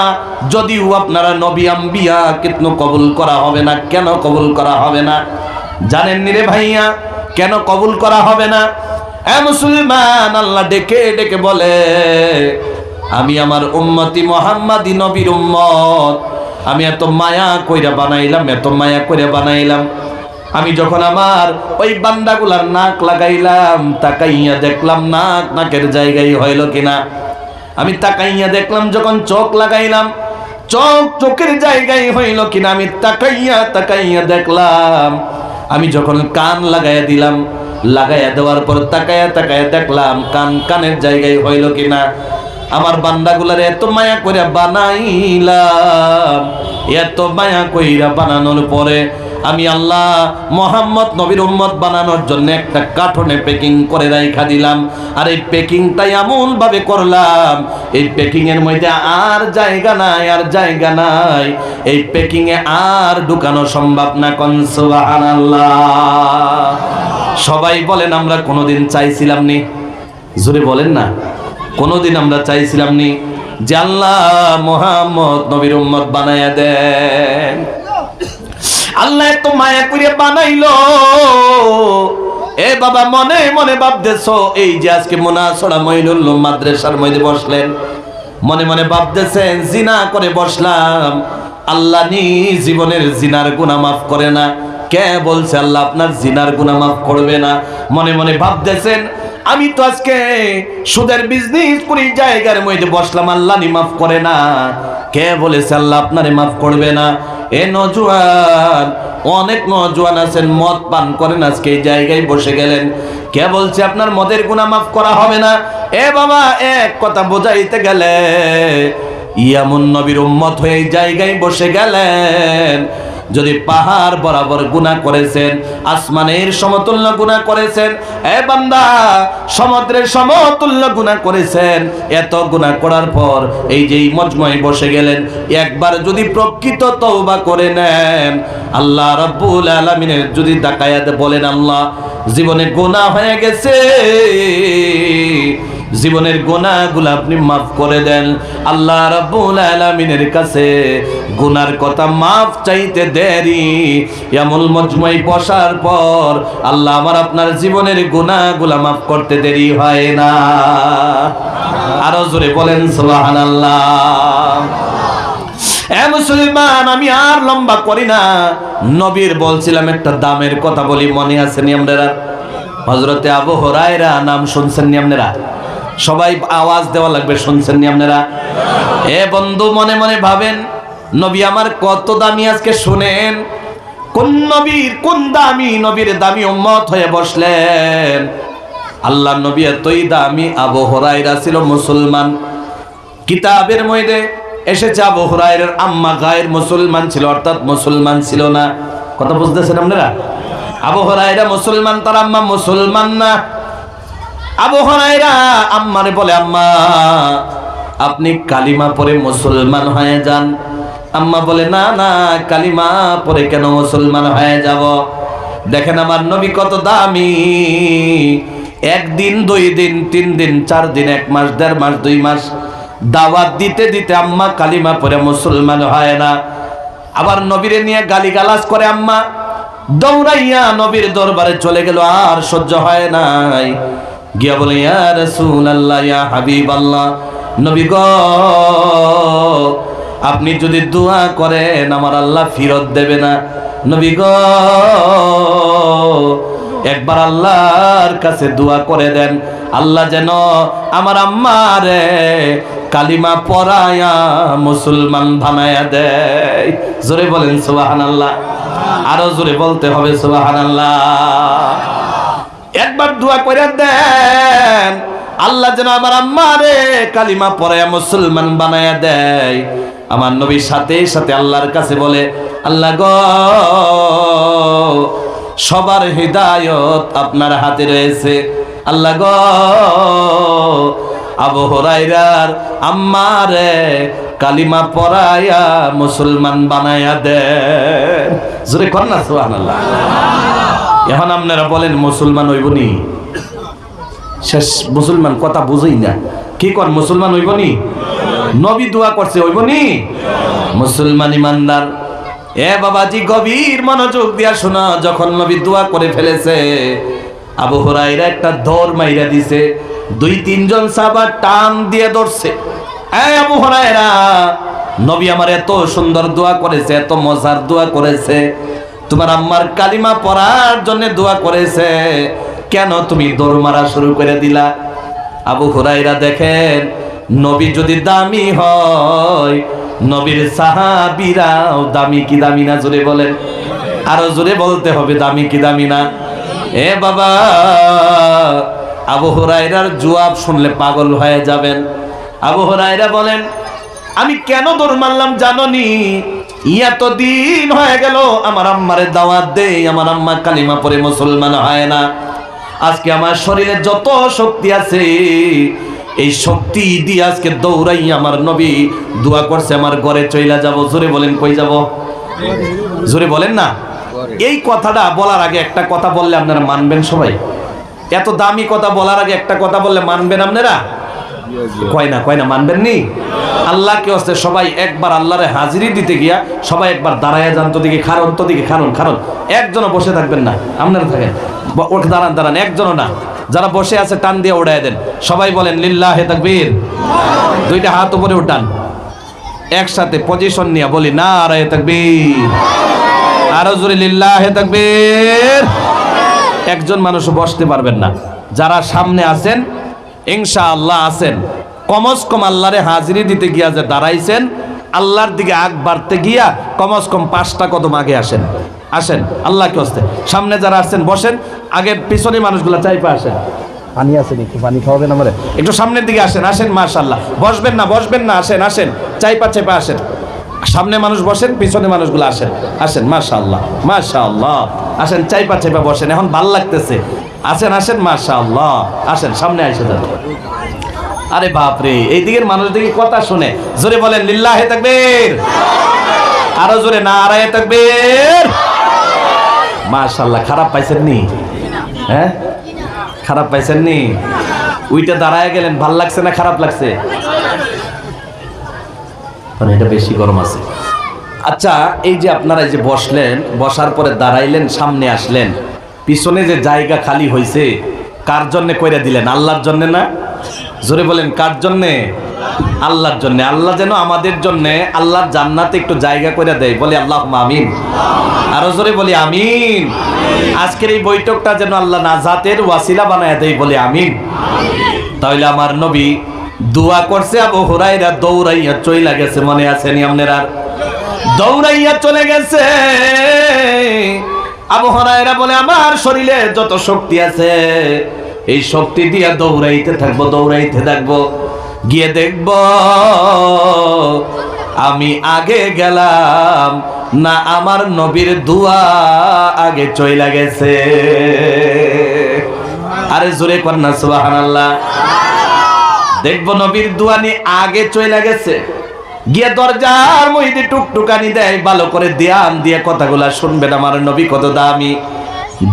যদিও আপনারা নবী আম্বিয়া কিন্তু কবুল করা হবে না। কেন কবুল করা হবে না জানেন নি রে ভাইয়া? কেন কবুল করা হবে না? এ মুসলমান, আল্লাহ ডেকে ডেকে বলে, আমি আমার উম্মতি মুহাম্মাদি নবীর উম্মত, আমি এত মায়া কইরা বানাইলাম, এত মায়া কইরা বানাইলাম। আমি যখন আমার ওই বান্দাগুলার নাক লাগাইলাম, তাকাইয়া দেখলাম নাকের জায়গায় হইল কিনা। আমি তাকাইয়া দেখলাম, যখন চোখ লাগাইলাম, চোখের জায়গায় হইল কিনা। আমি তাকাইয়া দেখলাম। আমি যখন কান লাগাইয়া দিলাম, লাগাইয়া দেওয়ার পর তাকাইয়া দেখলাম কানের জায়গায় হইল কিনা। আমার বান্দাগুলার এত মায়া কইরা বানাইলাম, এত মায়া কইরা বানানোর পরে আমি আল্লাহ মুহাম্মদ নবীর উম্মত বানানোর জন্য একটা কার্টনে প্যাকিং করে রাইখা দিলাম। আর এই প্যাকিংটাই এমন ভাবে করলাম, এই প্যাকিং এর মধ্যে আর জায়গা নাই, আর জায়গা নাই। এই প্যাকিং এ আর ঢুকানো সম্ভব না। কোন সুবহানাল্লাহ। সবাই বলেন, আমরা কোনোদিন চাইছিলাম নি? জোরে বলেন না, কোনোদিন আমরা চাইছিলাম নি যে আল্লাহ মুহাম্মদ নবীর উম্মত বানায়া দেন? আল্লাহ এত মায়া করে বানাইলো। এ বাবা, মনে মনে ভাবতেছো, এই যে আজকে মুনাসরা মঈনুল মাদ্রাসার মধ্যে বসলেন, মনে মনে ভাবতেছেন জিনা করে বসলাম, আল্লাহ নি জীবনের জিনার গুনাহ মাফ করে না। কে বলছে আল্লাহ আপনার জিনার গুনাহ মাফ করবে না? মনে মনে ভাবতেছেন আমি তো আজকে সুদের বিজনেস করি, জায়গার মধ্যে বসলাম, আল্লাহ নি মাফ করে না। কে বলেছে আল্লাহ আপনারে মাফ করবে না? এ নওজোয়ান, অনেক নওজোয়ান আছেন মদ পান করেন, আজকে এই জায়গায় বসে গেলেন। কে বলছে আপনার মদের গুনাহ মাফ করা হবে না? এ বাবা, এক কথা বোঝাইতে গেলে ইয়ামুন নবীর উম্মত হয়ে এই জায়গায় বসে গেলেন। যদি পাহাড় বরাবর গুনাহ করেছেন, আসমানের সমতুল্য গুনাহ করেছেন, এ বান্দা সমুদ্রের সমতুল্য গুনাহ করেছেন, এত গুনাহ করার পর এই যে মজমায় বসে গেলেন, একবার যদি প্রকৃত তওবা করে নেন, আল্লাহ রাব্বুল আলামিনের যদি তাকায়া বলেন আল্লাহ জীবনে গুনাহ হয়ে গেছে, জীবনের গুনাহগুলো আপনি মাফ করে দেন, আল্লাহ রাব্বুল আলামিনের কাছে গুনার কথা মাফ চাইতে দেরি। এমন মজমাই বসার পর আল্লাহ আমার আপনার জীবনের গুনাহগুলো মাফ করতে দেরি হয় না। আরো জোরে বলেন সুবহানাল্লাহ। এ মুসলমান, আমি আর লম্বা করি না, নবীর বলছিলাম একটা দামের কথা বলি, মনে আছে নি আপনারা? হযরতে আবু হুরায়রা নাম শুনছেন নি আপনারা? সবাই আওয়াজ দেওয়া লাগবে, শুনছেন নি আপনারা? এ বন্ধু, মনে মনে ভাবেন নবী আমার কত দামি, আজকে শুনেন কোন নবীর কোন দামি নবীর দামি উম্মত হয়ে বসলেন। আল্লাহ নবী এতই দামি, আবু হুরায়রা ছিল মুসলমান। কিতাবের মধ্যে এসেছে আবু হুরায়রার আম্মা গায়ের মুসলমান ছিল, অর্থাৎ মুসলমান ছিল না। কথা বুঝতেছেন আপনারা? আবু হুরায়রা মুসলমান, তার আম্মা মুসলমান না। আবু হুরায়রা আম্মারে বলে, আম্মা আপনি কালিমা পড়ে মুসলমান হয়ে যান। আম্মা বলে, না না, কালিমা পড়ে কেন মুসলমান হয়ে যাব? দেখেন আমার নবী কত দামি। একদিন, 2 দিন, 3 দিন, 4 দিন, 1 মাস, 1.5 মাস, 2 মাস দাওয়াত দিতে দিতে আম্মা কালিমা পড়ে মুসলমান হয় না। আবার নবীরে নিয়ে গালিগালাজ করে আম্মা, দৌড়াইয়া নবীর দরবারে চলে গেল, আর সহ্য হয় নাই। গিয়া বলে, ইয়া রাসূলুল্লাহ, ইয়া হাবিবাল্লাহ, নবী গো আপনি যদি দোয়া করেন আমার আল্লাহ ফিরত দেবে না। নবী গো একবার আল্লাহর কাছে দোয়া করে দেন, আল্লাহ যেন আমার আম্মারে কালিমা পড়ায়া মুসলমান বানায়া দেয়। জোরে বলেন সুবহানাল্লাহ। আরো জোরে বলতে হবে সুবহানাল্লাহ। একবার দোয়া করে দেন, আল্লাহ যেন আমার আম্মারে কালিমা পড়ায়া মুসলমান বানায়া দেয়। আমার নবীর সাথে সাথে আল্লাহর কাছে বলে, আল্লাহ গো সবার হিদায়ত আপনার হাতে রয়েছে, আল্লাহ গো আবু হুরায়রার আম্মারে কালিমা পড়ায়া মুসলমান বানায়া দেন। জোরে কর না সুবহানাল্লাহ। এখন আপনারা বলেন মুসলমান হইবনি? শেষ মুসলমান, কথা বুঝই না, কি কর মুসলমান হইবনি? নবী দোয়া করছে, হইবনি মুসলমান ইমানদার। এ বাবাজি, গভীর মনোযোগ দিয়া শোনা। যখন নবী দোয়া করে ফেলেছে, আবু হুরায়রা একটা দৌড় মাইরা দিছে, 2-3 জন সাহাবা টান দিয়ে ধরছে। এই আবু হুরায়রা, নবী আমার এত সুন্দর দোয়া করেছে, এত মজার দোয়া করেছে, তোমার আম্মার কালিমা পড়ার জন্য দোয়া করেছে, কেন তুমি দৌড় মারা শুরু করে দিলা? আবু হুরায়রা দেখেন, নবী যদি দামি হয়, নবীর সাহাবীরাও দামি কি দামি না? জোরে বলেন, আরো জোরে বলতে হবে, দামি কি দামি না? এ বাবা, আবু হুরায়রার জবাব শুনলে পাগল হয়ে যাবেন। আবু হুরায়রা বলেন, আমি কেন দৌড় মারলাম জানোনি? এত দিন হয়ে গেল আমার আম্মারে দাওয়াত দেই, আমার আম্মা কালিমা পড়ে মুসলমান হয় না। আজকে আমার শরীরে যত শক্তি আছে, এই শক্তি দিয়ে আজকে দৌড়াই আমার নবী দোয়া করছে আমার ঘরে চইলা যাব। জোরে বলেন, কই যাব? জোরে বলেন না। এই কথাটা বলার আগে একটা কথা বললে আপনারা মানবেন সবাই? এত দামি কথা বলার আগে একটা কথা বললে মানবেন আপনারা? কয় না মানবেন নি? আল্লাহ কে হচ্ছে সবাই একবার আল্লাহরে হাজিরি দিতে গিয়া সবাই একবার দাঁড়ায় যান তো দিকে, খারণ তো দিকে, খারণ একজনও বসে থাকবেন না, আপনারা থাকেন, দাঁড়ান, একজনও না, যারা বসে আছে টান দিয়ে উড়ায় দেন। সবাই বলেন লিল্লাহে তাকবীর, 2টা হাত উপরে উঠান। একসাথে পজিশন নিয়ে বলি নারায়ে তাকবীর, আরো জোরে লিল্লাহে তাকবীর। একজন মানুষ বসতে পারবেন না, যারা সামনে আছেন ইনশাআল্লাহ আছেন, কমস কম আল্লাহরে হাজিরি দিতে গিয়া যে দাঁড়াইছেন, আল্লাহর দিকে আগ বাড়তে গিয়া কমস কম 5টা কদম আগে আসেন, আসেন আল্লাহকে হস্তে। সামনে যারা আসছেন বসেন, আগে পিছনে মানুষগুলো চাইপা আসেন। পানি আসেন, একটু পানি খাওয়াবেন আমারে, একটু সামনের দিকে আসেন, আসেন মাশাআল্লাহ। বসবেন না, বসবেন না, আসেন আসেন, চাইপা চেপা আসেন। সামনে মানুষ বসেন, পিছনে মানুষগুলো আসেন, আসেন মাশাআল্লাহ মাশাআল্লাহ, আসেন চাইপা চেপা বসেন, এখন ভাল লাগতেছে, আসেন আসেন মাশাআল্লাহ, আসেন সামনে এসে যান। আরে বাপরে, এই দিকের মানুষ দিকে কথা শুনে জোরে বলেন লিল্লাহে তাকবীর, আরো জোরে নারায়ে তাকবীর। মাশাআল্লাহ, খারাপ পাইছেন নি? হ্যাঁ খারাপ পাইছেন নি? ওইটা দাঁড়ায় গেলেন, ভাল লাগছে না খারাপ লাগছে? মানে এটা বেশি গরম আছে। আচ্ছা, এই যে আপনারা এই যে বসলেন, বসার পরে দাঁড়াইলেন, সামনে আসলেন, পিছনে যে জায়গা খালি হয়েছে কার জন্য কইরা দিলেন? আল্লাহর জন্য না? জোরে বলেন কার জন্যে? আল্লাহর জন্য। আল্লাহ যেন আমাদের জন্য আল্লাহর জান্নাতে একটু জায়গা করে দেয়, বলি আল্লাহুম্মা আমিন। আরো জোরে বলি আমিন। আজকের এই বৈঠকটা যেন আল্লাহ নাজাতের ওয়াসিলা বানায় দেয়, বলি আমিন। তাহলে আমার নবী দোয়া করছে, আবু হুরায়রা দৌড়াইয়া চইলা গেছে, মনে আছে নি আপনার? আর দৌড়াইয়া চলে গেছে। আবু হুরায়রা বলে আমার শরীরে যত শক্তি আছে এই শক্তি দিয়ে দৌড়াইতে থাকবো, দৌড়াইতে থাকবো, গিয়ে দেখব আমি আগে গেলাম না আমার নবীর দোয়া আগে চইলা গেছে। আরে জোরে কর না সুবহানাল্লাহ। দেখবো নবীর দোয়া নিয়ে আগে চইলা গেছে, গিয়ে দরজার মধ্যে টুকটুকানি দেয়, ভালো করে ধ্যান দিয়ে কথাগুলা শুনবেন, আমার নবী কত দামি।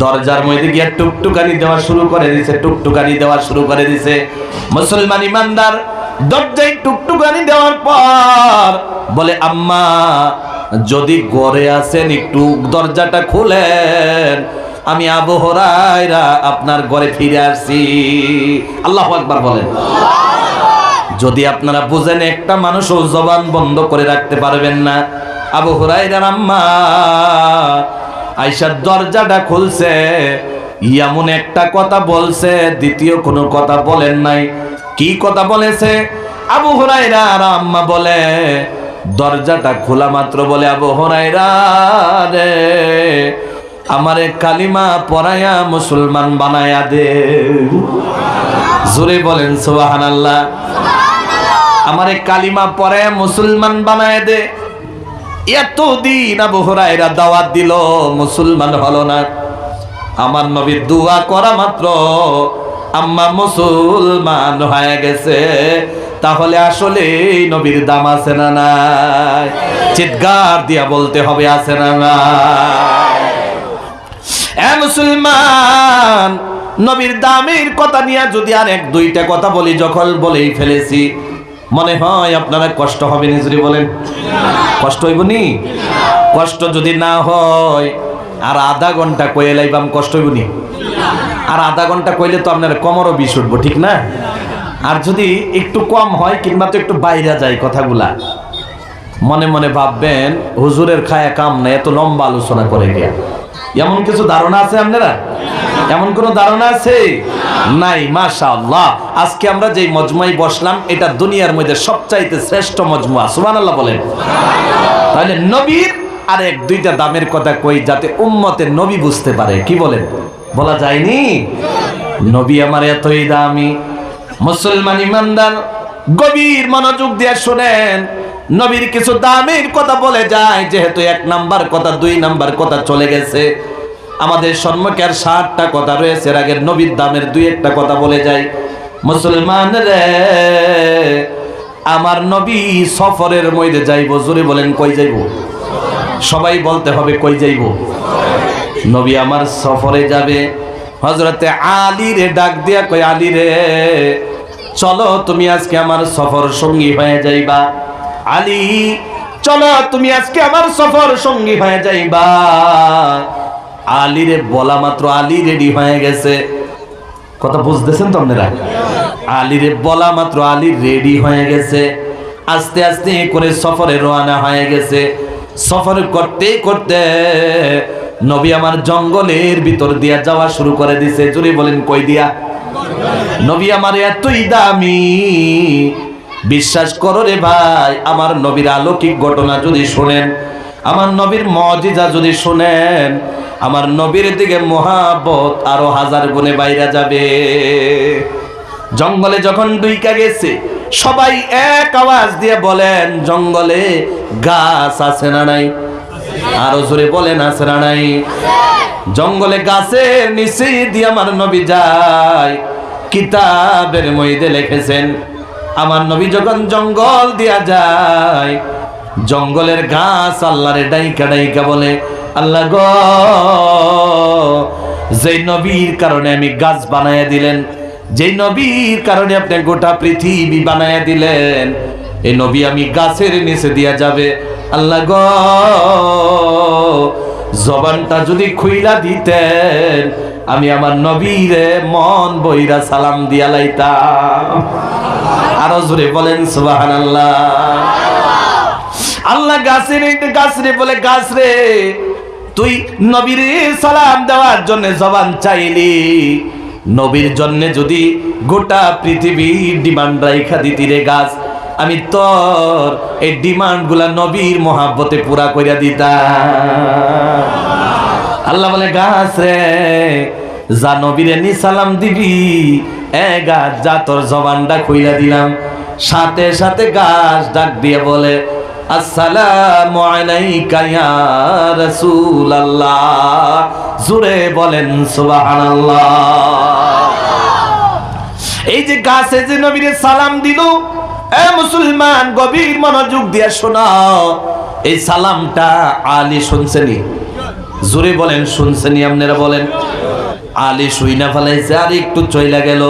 দরজার মধ্যে গিয়ে টুকটুকানি দেওয়া শুরু করে দিছে, টুকটুকানি দেওয়া শুরু করে দিছে। মুসলমান ইমানদার দরজায় টুকটুকানি দেওয়ার পর বলে আম্মা যদি ঘরে আছেন একটু দরজাটা খুলেন, আমি আবু হুরায়রা আপনার ঘরে ফিরে আসছি। আল্লাহু আকবার বলেন। যদি আপনারা বুঝেন একটা মানুষও জবান বন্ধ করে রাখতে পারবেন না। আবু হুরায়রার আম্মা আয়েশা দরজাটা খুলছে, এমন একটা কথা বলছে দ্বিতীয় কোনো কথা বলেন নাই। কি কথা বলেছে? আবু হুরায়রার আম্মা বলে, দরজাটা খোলা মাত্র বলে, আবু হুরায়রা রে আমারে কালিমা পড়ায়া মুসলমান বানায়া দে। জোরে বলেন সুবহানাল্লাহ। আমারে কালিমা পড়ায়া মুসলমান বানায়া দে। এতদিন আবু হুরায়রা দাওয়াত দিল, মুসলমান হলো না। আমার নবীর দোয়া করা মাত্র আম্মা মুসলমান হয়ে গেছে। তাহলে আসলে নবীর দাম আছে না নাই? চিৎকার দিয়া বলতে হবে আছে না নাই? এ মুসলমান, নবীর দামের কথা নিয়ে যদি আর এক দুইটা কথা বলি, যখন বলেই ফেলেছি, মনে হয় আপনারা কষ্ট হবে নি? যদি বলেন কষ্ট হইব নি? কষ্ট যদি না হয় আর আধা ঘন্টা কয়ে লাইবাম, কষ্ট হইব নি? আর আধা ঘন্টা কইলে তো আপনার কোমরও বিষ উঠবো, ঠিক না? আর যদি একটু কম হয় কিংবা তো একটু বাইরে যায় কথাগুলা, মনে মনে ভাববেন হুজুরের খায়া কাম না, এত লম্বা আলোচনা করে গিয়া। এমন কিছু ধারণা আছে আপনারা? এমন কোন ধারণা আছে? নাই। মাশাআল্লাহ, আজকে আমরা যেই মজমুয়ায় বসলাম এটা দুনিয়ার মধ্যে সবচাইতে শ্রেষ্ঠ মজমুয়া। সুবহানাল্লাহ বলেন। তাহলে নবীর আর এক দুইটা দামের কথা কই, যাতে উম্মতের নবী বুঝতে পারে। কি বলেন? বলা যায়নি? নবী আমার এতই দামি। মুসলমান ইমানদার গভীর মনোযোগ দিয়ে শুনেন, নবীর কিছু দামের কথা বলে যায়। যেহেতু 1 নাম্বার কথা 2 নাম্বার কথা চলে গেছে, আমাদের সম্মুখে আর 60টা কথা রয়েছে। এর আগের নবীর দামের 2-1টা কথা বলে যায়। মুসলমান রে, আমার নবী সফরের মধ্যে যাইব। জোরে বলেন কই যাইব? সবাই বলতে হবে কই যাইব? নবী আমার সফরে যাবে। হযরতে আলী রে ডাক দিয়া কই, আলী রে চলো তুমি আজকে আমার সফর সঙ্গী হয়ে যাইবা। আলী চলো তুমি আজকে আমার সফর সঙ্গী হয়ে যাইবা। আলী রে বলা মাত্র আলী রেডি হয়ে গেছে। কথা বুঝতেছেন তো আপনারা? আলী রে বলা মাত্র আলী রেডি হয়ে গেছে। আস্তে আস্তে করে সফরে রওনা হয়ে গেছে। সফর করতে করতে নবী আমার জঙ্গলের ভিতর দিয়া যাওয়া শুরু করে দিছে। জোরে বলেন কই দিয়া? নবী আমার এতই দামি, বিশ্বাস করো রে ভাই, আমার নবীর অলৌকিক ঘটনা যদি শুনেন, আমার নবীর মুজিজা যদি শুনেন, আমার নবীর দিকে মহাব্বত আরো 1000 গুণে বাইরা যাবে। জঙ্গলে যখন ঢুইকা গেছে, সবাই এক আওয়াজ দিয়ে বলেন, জঙ্গলে গাছ আছে না নাই? আরো জোরে বলেন, আছে না নাই? জঙ্গলে গাছের নিচে দিয়ে আমার নবী যায়। কিতাবের মধ্যে লিখেছেন, আমার নবী যখন জঙ্গল দিয়া যায়, জঙ্গলের গাছ আল্লাহরে ডাইকা ডাইকা বলে, আল্লাহ গো, যেই নবীর কারণে আমি গাছ বানায়া দিলেন, যেই নবীর কারণে আপনি গোটা পৃথিবী বানায়া দিলেন, এই নবী আমি গাছের নিচে দিয়া যাবে। আল্লাহ গো, জবানটা যদি খুইলা দিতেন, আমি আমার নবীরে মন বইরা সালাম দিয়া লাইতাম। আরো জোরে বলেন সুবহানাল্লাহ। আল্লাহ গাছরে বলে, গাছ রে, তুই নবীরে সালাম দেওয়ার জন্য জবান চাইলি, নবীর জন্য যদি গোটা পৃথিবীর ডিমান্ড রাইখা দিতি রে গাছ, আমি তোর এই ডিমান্ড গুলা নবীর মহাব্বতে পুরা কইরা দিতাম। আল্লাহ বলে, গাছ রে, যা নবীরে নি সালাম দিবি, এ গাছ যা, তোর জবানটা খুইলা দিলাম। সাথে সাথে গাছ ডাক দিয়ে বলে, আসসালামু আলাইকা ইয়া রাসূলুল্লাহ। জোরে বলেন সুবহানাল্লাহ। এই যে গাছে যে নবীরে সালাম দিল, এ মুসলমান গভীর মনোযোগ দিয়ে শোনাও, এই সালামটা আলী শুনছেনি? জোরে বলেন, শুনছেনি? আপনারা বলেন। আলী শুইনা ফেলাইছে, আর একটু চইলা গেল।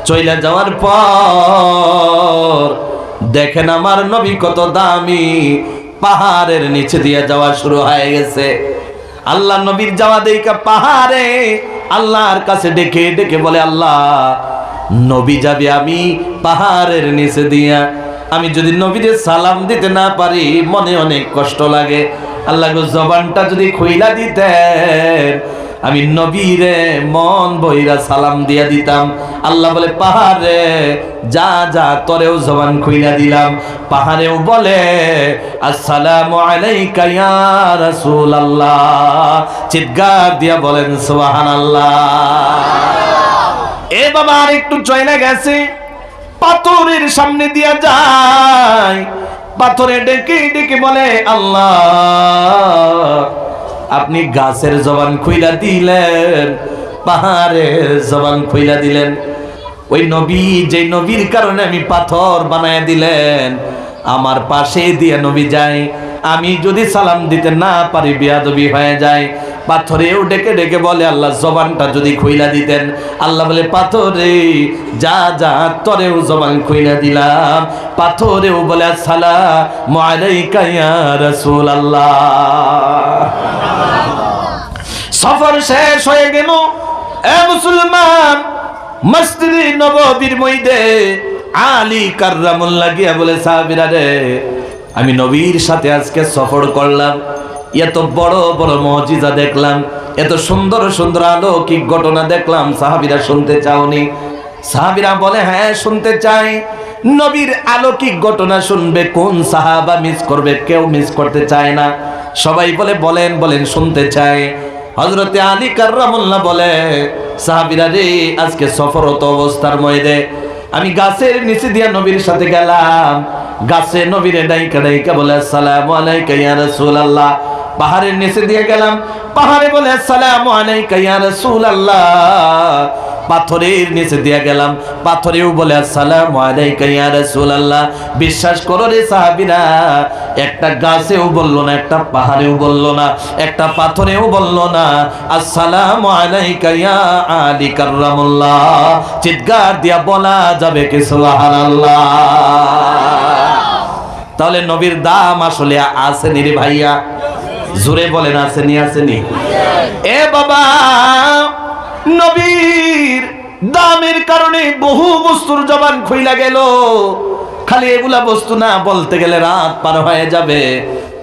চইলা যাওয়ার পর দেখেন আমার নবী কত দামি, পাহাড়ের নিচে দিয়ে যাওয়া শুরু হয়ে গেছে। আল্লাহ নবীর যাওয়া দেখা পাহাড়ে আল্লাহর কাছে ডেকে ডেকে বলে, আল্লাহ, নবী যাবে, আমি পাহাড়ের নিচে দিয়া, আমি যদি নবীরে সালাম দিতে না পারি মনে অনেক কষ্ট লাগে। আল্লাহ গো, জবানটা যদি খুইলা দিতেন, আমি নবীরে মন বইরা সালাম দিয়া দিতাম। আল্লাহ বলে, পাহাড়ে যা যা, তোরেও জবান খুইলা দিলাম। পাহাড়েও বলে, আসসালামু আলাইকা ইয়া রাসূলুল্লাহ। চিৎকার দিয়া বলেন সুবহানাল্লাহ। এ বাবা, আর একটু চইলা গেছে, পাথরের সামনে দিয়া যায়, পাথরে ডেকে ডেকে বলে, আল্লাহ, আপনি গাছের জবান খুইলা দিলেন, পাহাড়ের জবান খুইলা দিলেন। ওই নবী, যে নবীর কারণে আমি পাথর বানায় দিলেন, আমার পাশে দিয়ে নবী যায়, আমি যদি সালাম দিতে না পারি বেয়াদবি হয়ে যায়। পাথরেও ডেকে ডেকে বলে, আল্লাহ, জবানটা যদি খুইলা দিতেন। আল্লাহ বলে, পাথরে যা যা, তোরেও জবান খুইলা দিলাম। পাথরেও বলে, আসসালামু আলাইকা ইয়া রাসূলুল্লাহ। সফর শেষ হয়ে গেল। এ মুসলমান, মসজিদে নববীর মধ্যে আলী কাররামুল্লাহ গিয়া বলে, সাহাবীরা রে, আমি নবীর সাথে আজকে সফর করলাম, এত বড় বড় মুজিজা দেখলাম, এত সুন্দর সুন্দর অলৌকিক ঘটনা দেখলাম, সাহাবীরা শুনতে চাওনি? সাহাবীরা বলে, হ্যাঁ শুনতে চাই। নবীর অলৌকিক ঘটনা শুনবে কোন সাহাবা মিস করবে? কেউ মিস করতে চায় না। সবাই বলে, বলেন বলেন, শুনতে চাই। হযরতে আলী কাররামুল্লাহ বলে, সাহাবীরা রে, আজকে সফররত অবস্থার মধ্যে আমি গাছের নিচে দিয়া নবীর সাথে গেলাম। গাছে নবীরে ডাইকা ডাইকা বলে, আসসালামু আলাইকা ইয়া রাসূলুল্লাহ। পাহাড়ের নিচে দিয়ে গেলাম, পাহাড়ে বলে, আসসালামু আলাইকা ইয়া রাসূলুল্লাহ। পাথরের নিচে দিয়ে গেলাম, পাথরেও বলে, আসসালামু আলাইকা ইয়া রাসূলুল্লাহ। বিশ্বাস করো রে সাহাবীরা, একটা গাছেও বললো না, একটা পাহাড়েও বললো না, একটা পাথরেও বললো না, আসসালামু আলাইকা ইয়া আলী কাররামুল্লাহ। চিৎকার দিয়া বলা যাবে কি সুবহানাল্লাহ? তাহলে নবীর দাম আসলে আসেনি রে ভাইয়া? জোরে বলেন, আসেনি? আসেনি? এ বাবা, নবীর দামের কারণে বহু বস্তুর জবান খুইলা গেল। খালি এগুলা বস্তু না, বলতে গেলে রাত পার হয়ে যাবে।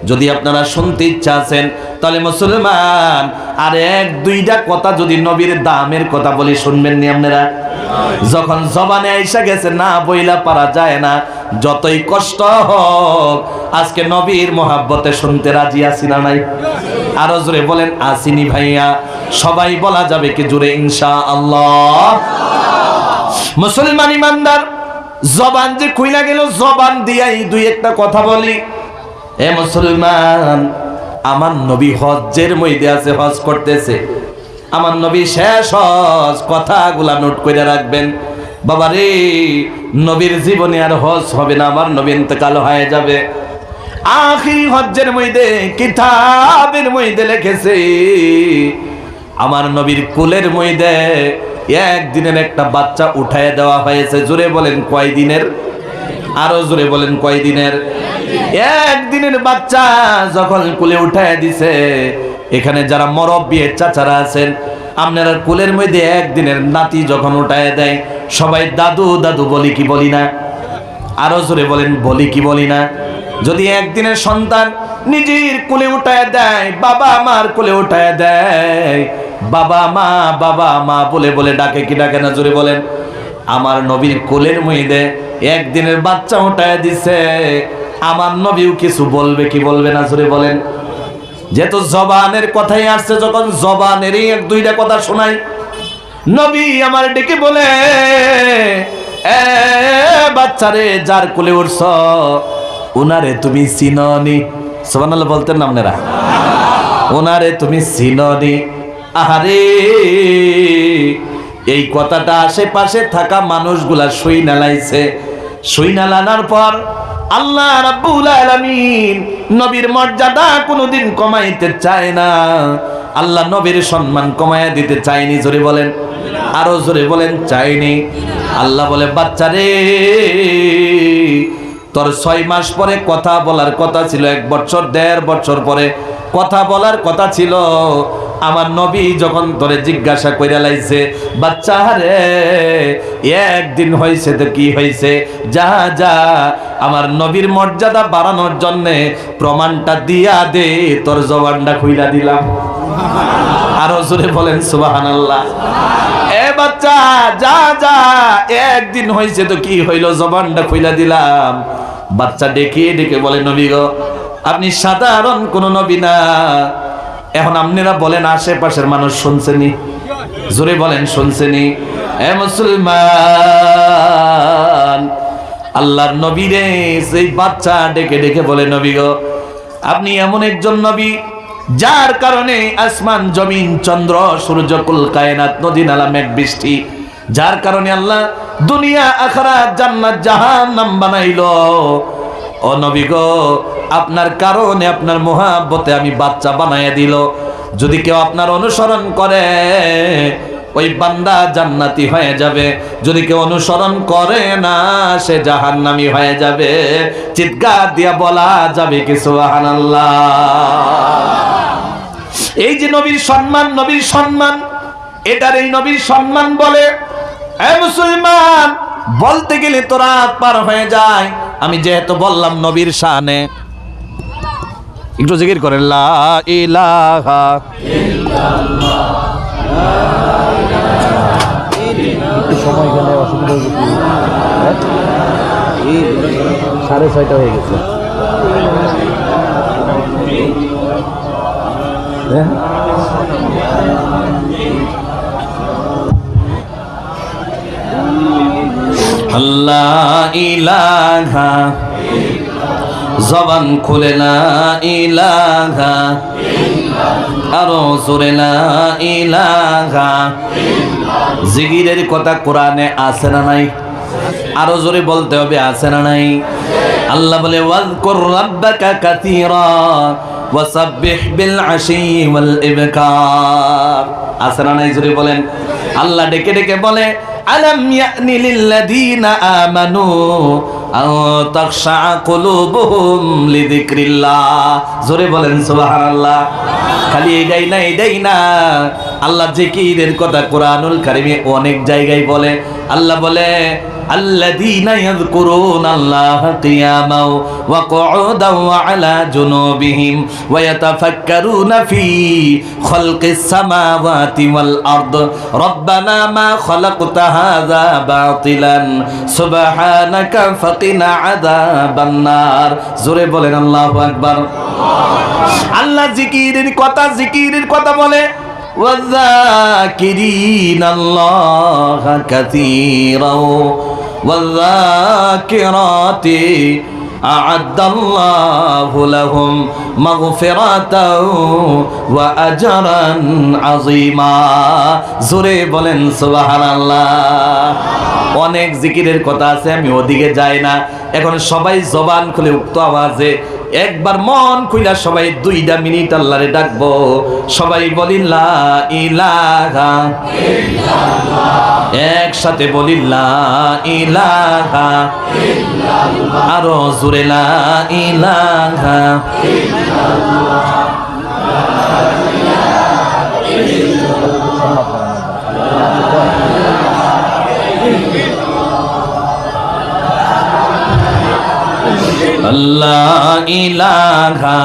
যদি আপনারা শুনতে ইচ্ছা আছেন তাহলে মুসলমান আর এক দুইটা কথা যদি নবীর দামের কথা বলি, শুনবেন নি আপনারা? যখন জবানে আইসা গেছে না বইলা পারা যায় না, যতই কষ্ট হোক আজকে নবীর মোহাব্বতে শুনতে রাজি আছি না নাই? আরো জোরে বলেন আসিনি ভাইয়া? সবাই বলা যাবে কি জোরে ইনশাআল্লাহ? মুসলমান ইমানদার, জবান যে খুইলা গেল, জবান দিয়াই দুই একটা কথা বলি। এ মুসলমান, আমার নবী হজ্জের মধ্যে আছে, হজ করতেছে। আমার নবী শেষ হজ, কথাগুলা নোট করে রাখবেন। বাবারে, নবীর জীবনে আর হজ হবে না, আমার নবী ইন্তেকাল হয়ে যাবে। আখিরি হজ্জের মধ্যে কিতাবের মধ্যে লিখেছে আমার নবীর কুলের মধ্যে একদিনের একটা বাচ্চা উঠায় দেওয়া হয়েছে। জোরে বলেন কয় দিনের? আরো জোরে বলেন কয় দিনের? একদিনের বাচ্চা যখন কুলে উঠায় দিছে, এখানে যারা মুরব্বি চাচারা আছেন, আপনারা কুলের মধ্যে একদিনের নাতি যখন উঠায় দেয়, সবাই দাদু দাদু বলি কি বলি না? আরো জোরে বলেন বলি কি বলি না? যদি একদিনের সন্তান নিজের কোলে উঠায় দেয়, বাবা মার কোলে উঠায় দেয়, বাবা মা বলে বলে ডাকে কি ডাকে না? জোরে বলেন। আমার নবীর কোলের মধ্যে একদিনের বাচ্চা উঠায় দিছে, আমার নবীও কিছু বলবে কি বলবে না? জোরে বলেন। যেহেতু জবানের কথাই আসছে, যখন জবানেরই এক দুইটা কথা শোনাই, নবী আমার ডেকে বলে, এ বাচ্চারে, যার কোলে উঠছ উনারে তুমি চিননি? সুবহানাল্লাহ বলতেন না আপনারা? ওনারে তুমি চিননি? আহারে, এই কথাটা আশেপাশে থাকা মানুষগুলা শুইনা লাইছে। শুইনা লানার পর আল্লাহ রাব্বুল আলামিন নবীর মর্যাদা কোনোদিন কমাইতে চায় না। আল্লাহ নবীর সম্মান কমায়া দিতে চায়নি। জোরে বলেন, আরো জোরে বলেন, চায়নি। আল্লাহ বলে, বাচ্চারে, তোর 6 মাস পরে কথা বলার কথা ছিল, 1 বছর 1.5 বছর পরে কথা বলার কথা ছিল। আমার নবী যখন তোরে জিজ্ঞাসা কইরা লাইছে, বাচ্চা রে একদিন হয়েছে তো কি হয়েছে, যা যা আমার নবীর মর্যাদা বাড়ানোর জন্য প্রমাণটা দিয়া দে, তোর জবানটা খুইলা দিলাম। আরো জোরে বলেন সুবহানাল্লাহ। এ বাচ্চা, যা যা, একদিন হয়েছে তো কি হইল, জবানটা খুইলা দিলাম। বাচ্চা ডেকে ডেকে বলে, নবী গো, আপনি সাধারণ কোন নবী না। এখন আপনারা বলেন, আশেপাশের মানুষ শুনছেনি? জোরে বলেন, শুনছেনি? এ মুসলমান, আল্লাহর নবী রে সেই বাচ্চা ডেকে ডেকে বলে, নবী গো, আপনি এমন একজন নবী যার কারণে আসমান জমিন চন্দ্র সূর্য কুল কায়নাত নদী নালা মেঘ বৃষ্টি, যার কারণে আল্লাহ দুনিয়া আখিরাত জান্নাত জাহান্নাম বানাইলো। ও নবী গো, আপনার কারণে, আপনার মোহাব্বতে আমি বাচ্চা বানাইয়া দিল। যদি কেউ আপনার অনুসরণ করে, ওই বান্দা জান্নাতি হয়ে যাবে। যদি কেউ অনুসরণ করে না, সে জাহান্নামী হয়ে যাবে। চিৎকার দিয়া বলা যাবে কি সুবহানাল্লাহ? এই যে নবীর সম্মান, নবীর সম্মান, এটার এই নবীর সম্মান বলে। এ মুসলমান, বলতে গেলে তো রাত পার হয়ে যায়। আমি যেহেতু বললাম নবীর শানে, একটু জিকির করেন, লা ইলাহা ইল্লাল্লাহ। সময় গেলে অসুবিধা হয়ে গেছে, 6:30 হয়ে গেছে। আল্লাহ ইলাহা, জবান খুলে লা ইলাহা, আরো জোরে লা ইলাহা। জিকিরের কথা কোরআনে আছে না নাই? আরো জোরে বলতে হবে, আছে না নাই? আল্লাহ বলে, ওয়াজকুর রাব্বাকা কাসীরা ওয়াসাব্বিহ বিল আশি ওয়াল ইবকার। আছে না নাই? জোরে বলেন। আল্লাহ ডেকে ডেকে বলে, আলাম ইয়ানি লিল্লাযীনা আমানু আও তাখশা কুলুবুহুম লিযিকরিল্লাহ। জোরে বলেন সুবহানাল্লাহ। খালি এটাই না, আল্লাহ জিকিরের কথা কোরআনুল কারীমে অনেক জায়গায় বলে। আল্লাহ বলে, আল্লাযীনা ইয়াযকুরুনাল্লাহা কিয়ামান ওয়া কুউদান ওয়া আলা জুনুবিহিম ওয়া ইয়াতাফাক্কারুনা ফি খালকিস সামাওয়াতি ওয়াল আরদ রব্বানা মা খালাকতা হাযা বাতিলান সুবহানাকা ফাকিনা আযাবান নার। জোরে বলেন আল্লাহু আকবার। আল্লাহ জিকিরের কথা বলে ওয়াযাকিরিনা আল্লাহা কাসীরাও ওয়াযাকিরাতি আ'আদ্দাল্লাহু লাহুম মাগফিরাতাও ওয়া আজরান আযীমা। জোরে বলেন সুবহানাল্লাহ। অনেক জিকিরের কথা আছে, আমি ওদিকে যাই না। এখন সবাই জবান খুলে উক্ত আওয়াজে একবার মন খুইলা সবাই 2 মিনিট আল্লাহরে ডাকবো। সবাই বলি লা ইলাহা ইল্লাল্লাহ, একসাথে বলি লা ইলাহা ইল্লাল্লাহ, আরো জোরে লা ইলাহা ইল্লাল্লাহ। আল্লাহ ইলাহা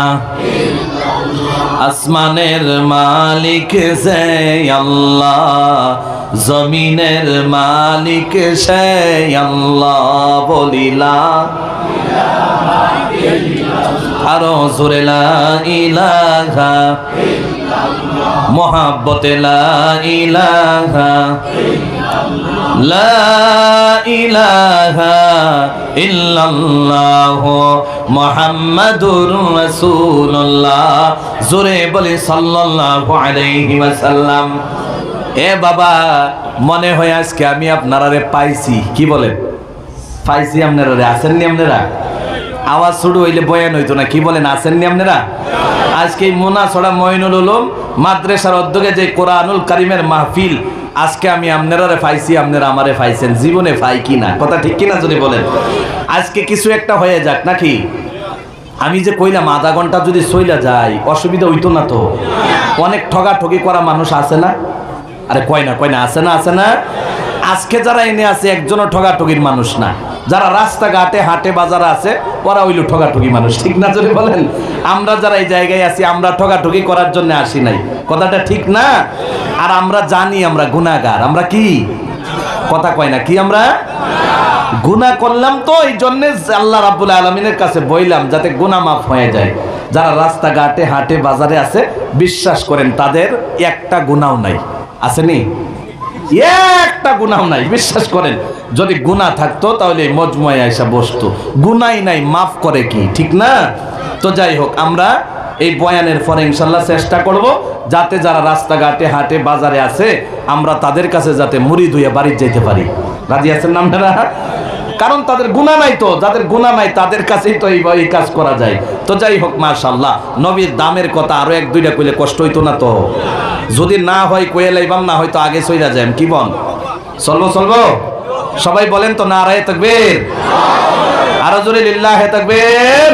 আসমানের মালিক সে আল্লাহ, জমিনের মালিক সে আল্লাহ, বলিলা আরো জোরে লা ইলাহা মোহাব্বতে লা ইলাহা লা ইলাহা ইল্লাল্লাহ মুহাম্মাদুর রাসূলুল্লাহ। জোরে বলি সাল্লাল্লাহু আলাইহি ওয়াসাল্লাম। এ বাবা, মনে হয় আজকে আমি আপনারারে পাইছি। কি বলেন? পাইছি আপনারারে। আসেননি আপনারা? আওয়াজ শুরু হইলে বয়ান হইতো না। কি বলেন, আসেননি আপনারা? আজকে মোনা ছড়া মঈনুল উলুম মাদ্রাসার উদ্যোগে যে কোরআনুল কারীমের মাহফিল, আজকে আমি আপনারা পাইছি, আপনারা আমারে পাইছেন। জীবনে পাই কিনা, কথা ঠিক কিনা যদি বলেন। আজকে কিছু একটা হয়ে যাক নাকি। আমি যে কইলাম আধা ঘন্টা যদি চইলা যায় অসুবিধা হইতো না তো? অনেক ঠগাঠগি করা মানুষ আছে না? আরে কয় না আছে না? আজকে যারা এনে আছে একজনও ঠগাঠগির মানুষ না। যারা রাস্তাঘাটে হাটে বাজারে আছে ওরা হইল ঠগাঠগি মানুষ, ঠিক না যদি বলেন? আমরা যারা এই জায়গায় আছি আমরা ঠগাঠগি করার জন্য আসি নাই, কথাটা ঠিক না? আর আমরা জানি আমরা গুনাহগার। আমরা কি কথা কয় না, কি আমরা গুনাহ করলাম, তো এই জন্য আল্লাহ রাব্বুল আলামিনের কাছে বইলাম যাতে গুনাহ মাফ হয়ে যায়। যারা রাস্তাঘাটে হাটে বাজারে আছে বিশ্বাস করেন তাদের একটা গুনাহও নাই। আসেনি? একটা গুনাহ নাই, বিশ্বাস করেন। যদি গুনাহ থাকতো তাহলে এই মজমুয়ায় এসে বসতো। গুনাহই নাই, মাফ করে কি, ঠিক না? তো যাই হোক, আমরা এই বয়ানের পরে ইনশাল্লাহ চেষ্টা করব যাতে যারা রাস্তাঘাটে হাটে বাজারে আছে আমরা তাদের কাছে যাতে মুড়ি ধুয়ে বাড়ি যেতে পারি। রাজি আছেন না আপনারা? কারণ তাদের গুনাহ নাই, তো যাদের গুনাহ নাই তাদের কাছেই তো এই কাজ করা যায়। তো যাই হোক, মাশাআল্লাহ, নবীর দামের কথা আরো 1-2টা কইলে কষ্ট হইতো না তো? যদি না হয় কইয়ে লাইবাম, না হয়তো আগে চইলা যাই। কি বল? চলবো? সবাই বলেন তো নারায়ে তাকবীর, আরো জোরে লিল্লাহে তাকবীর।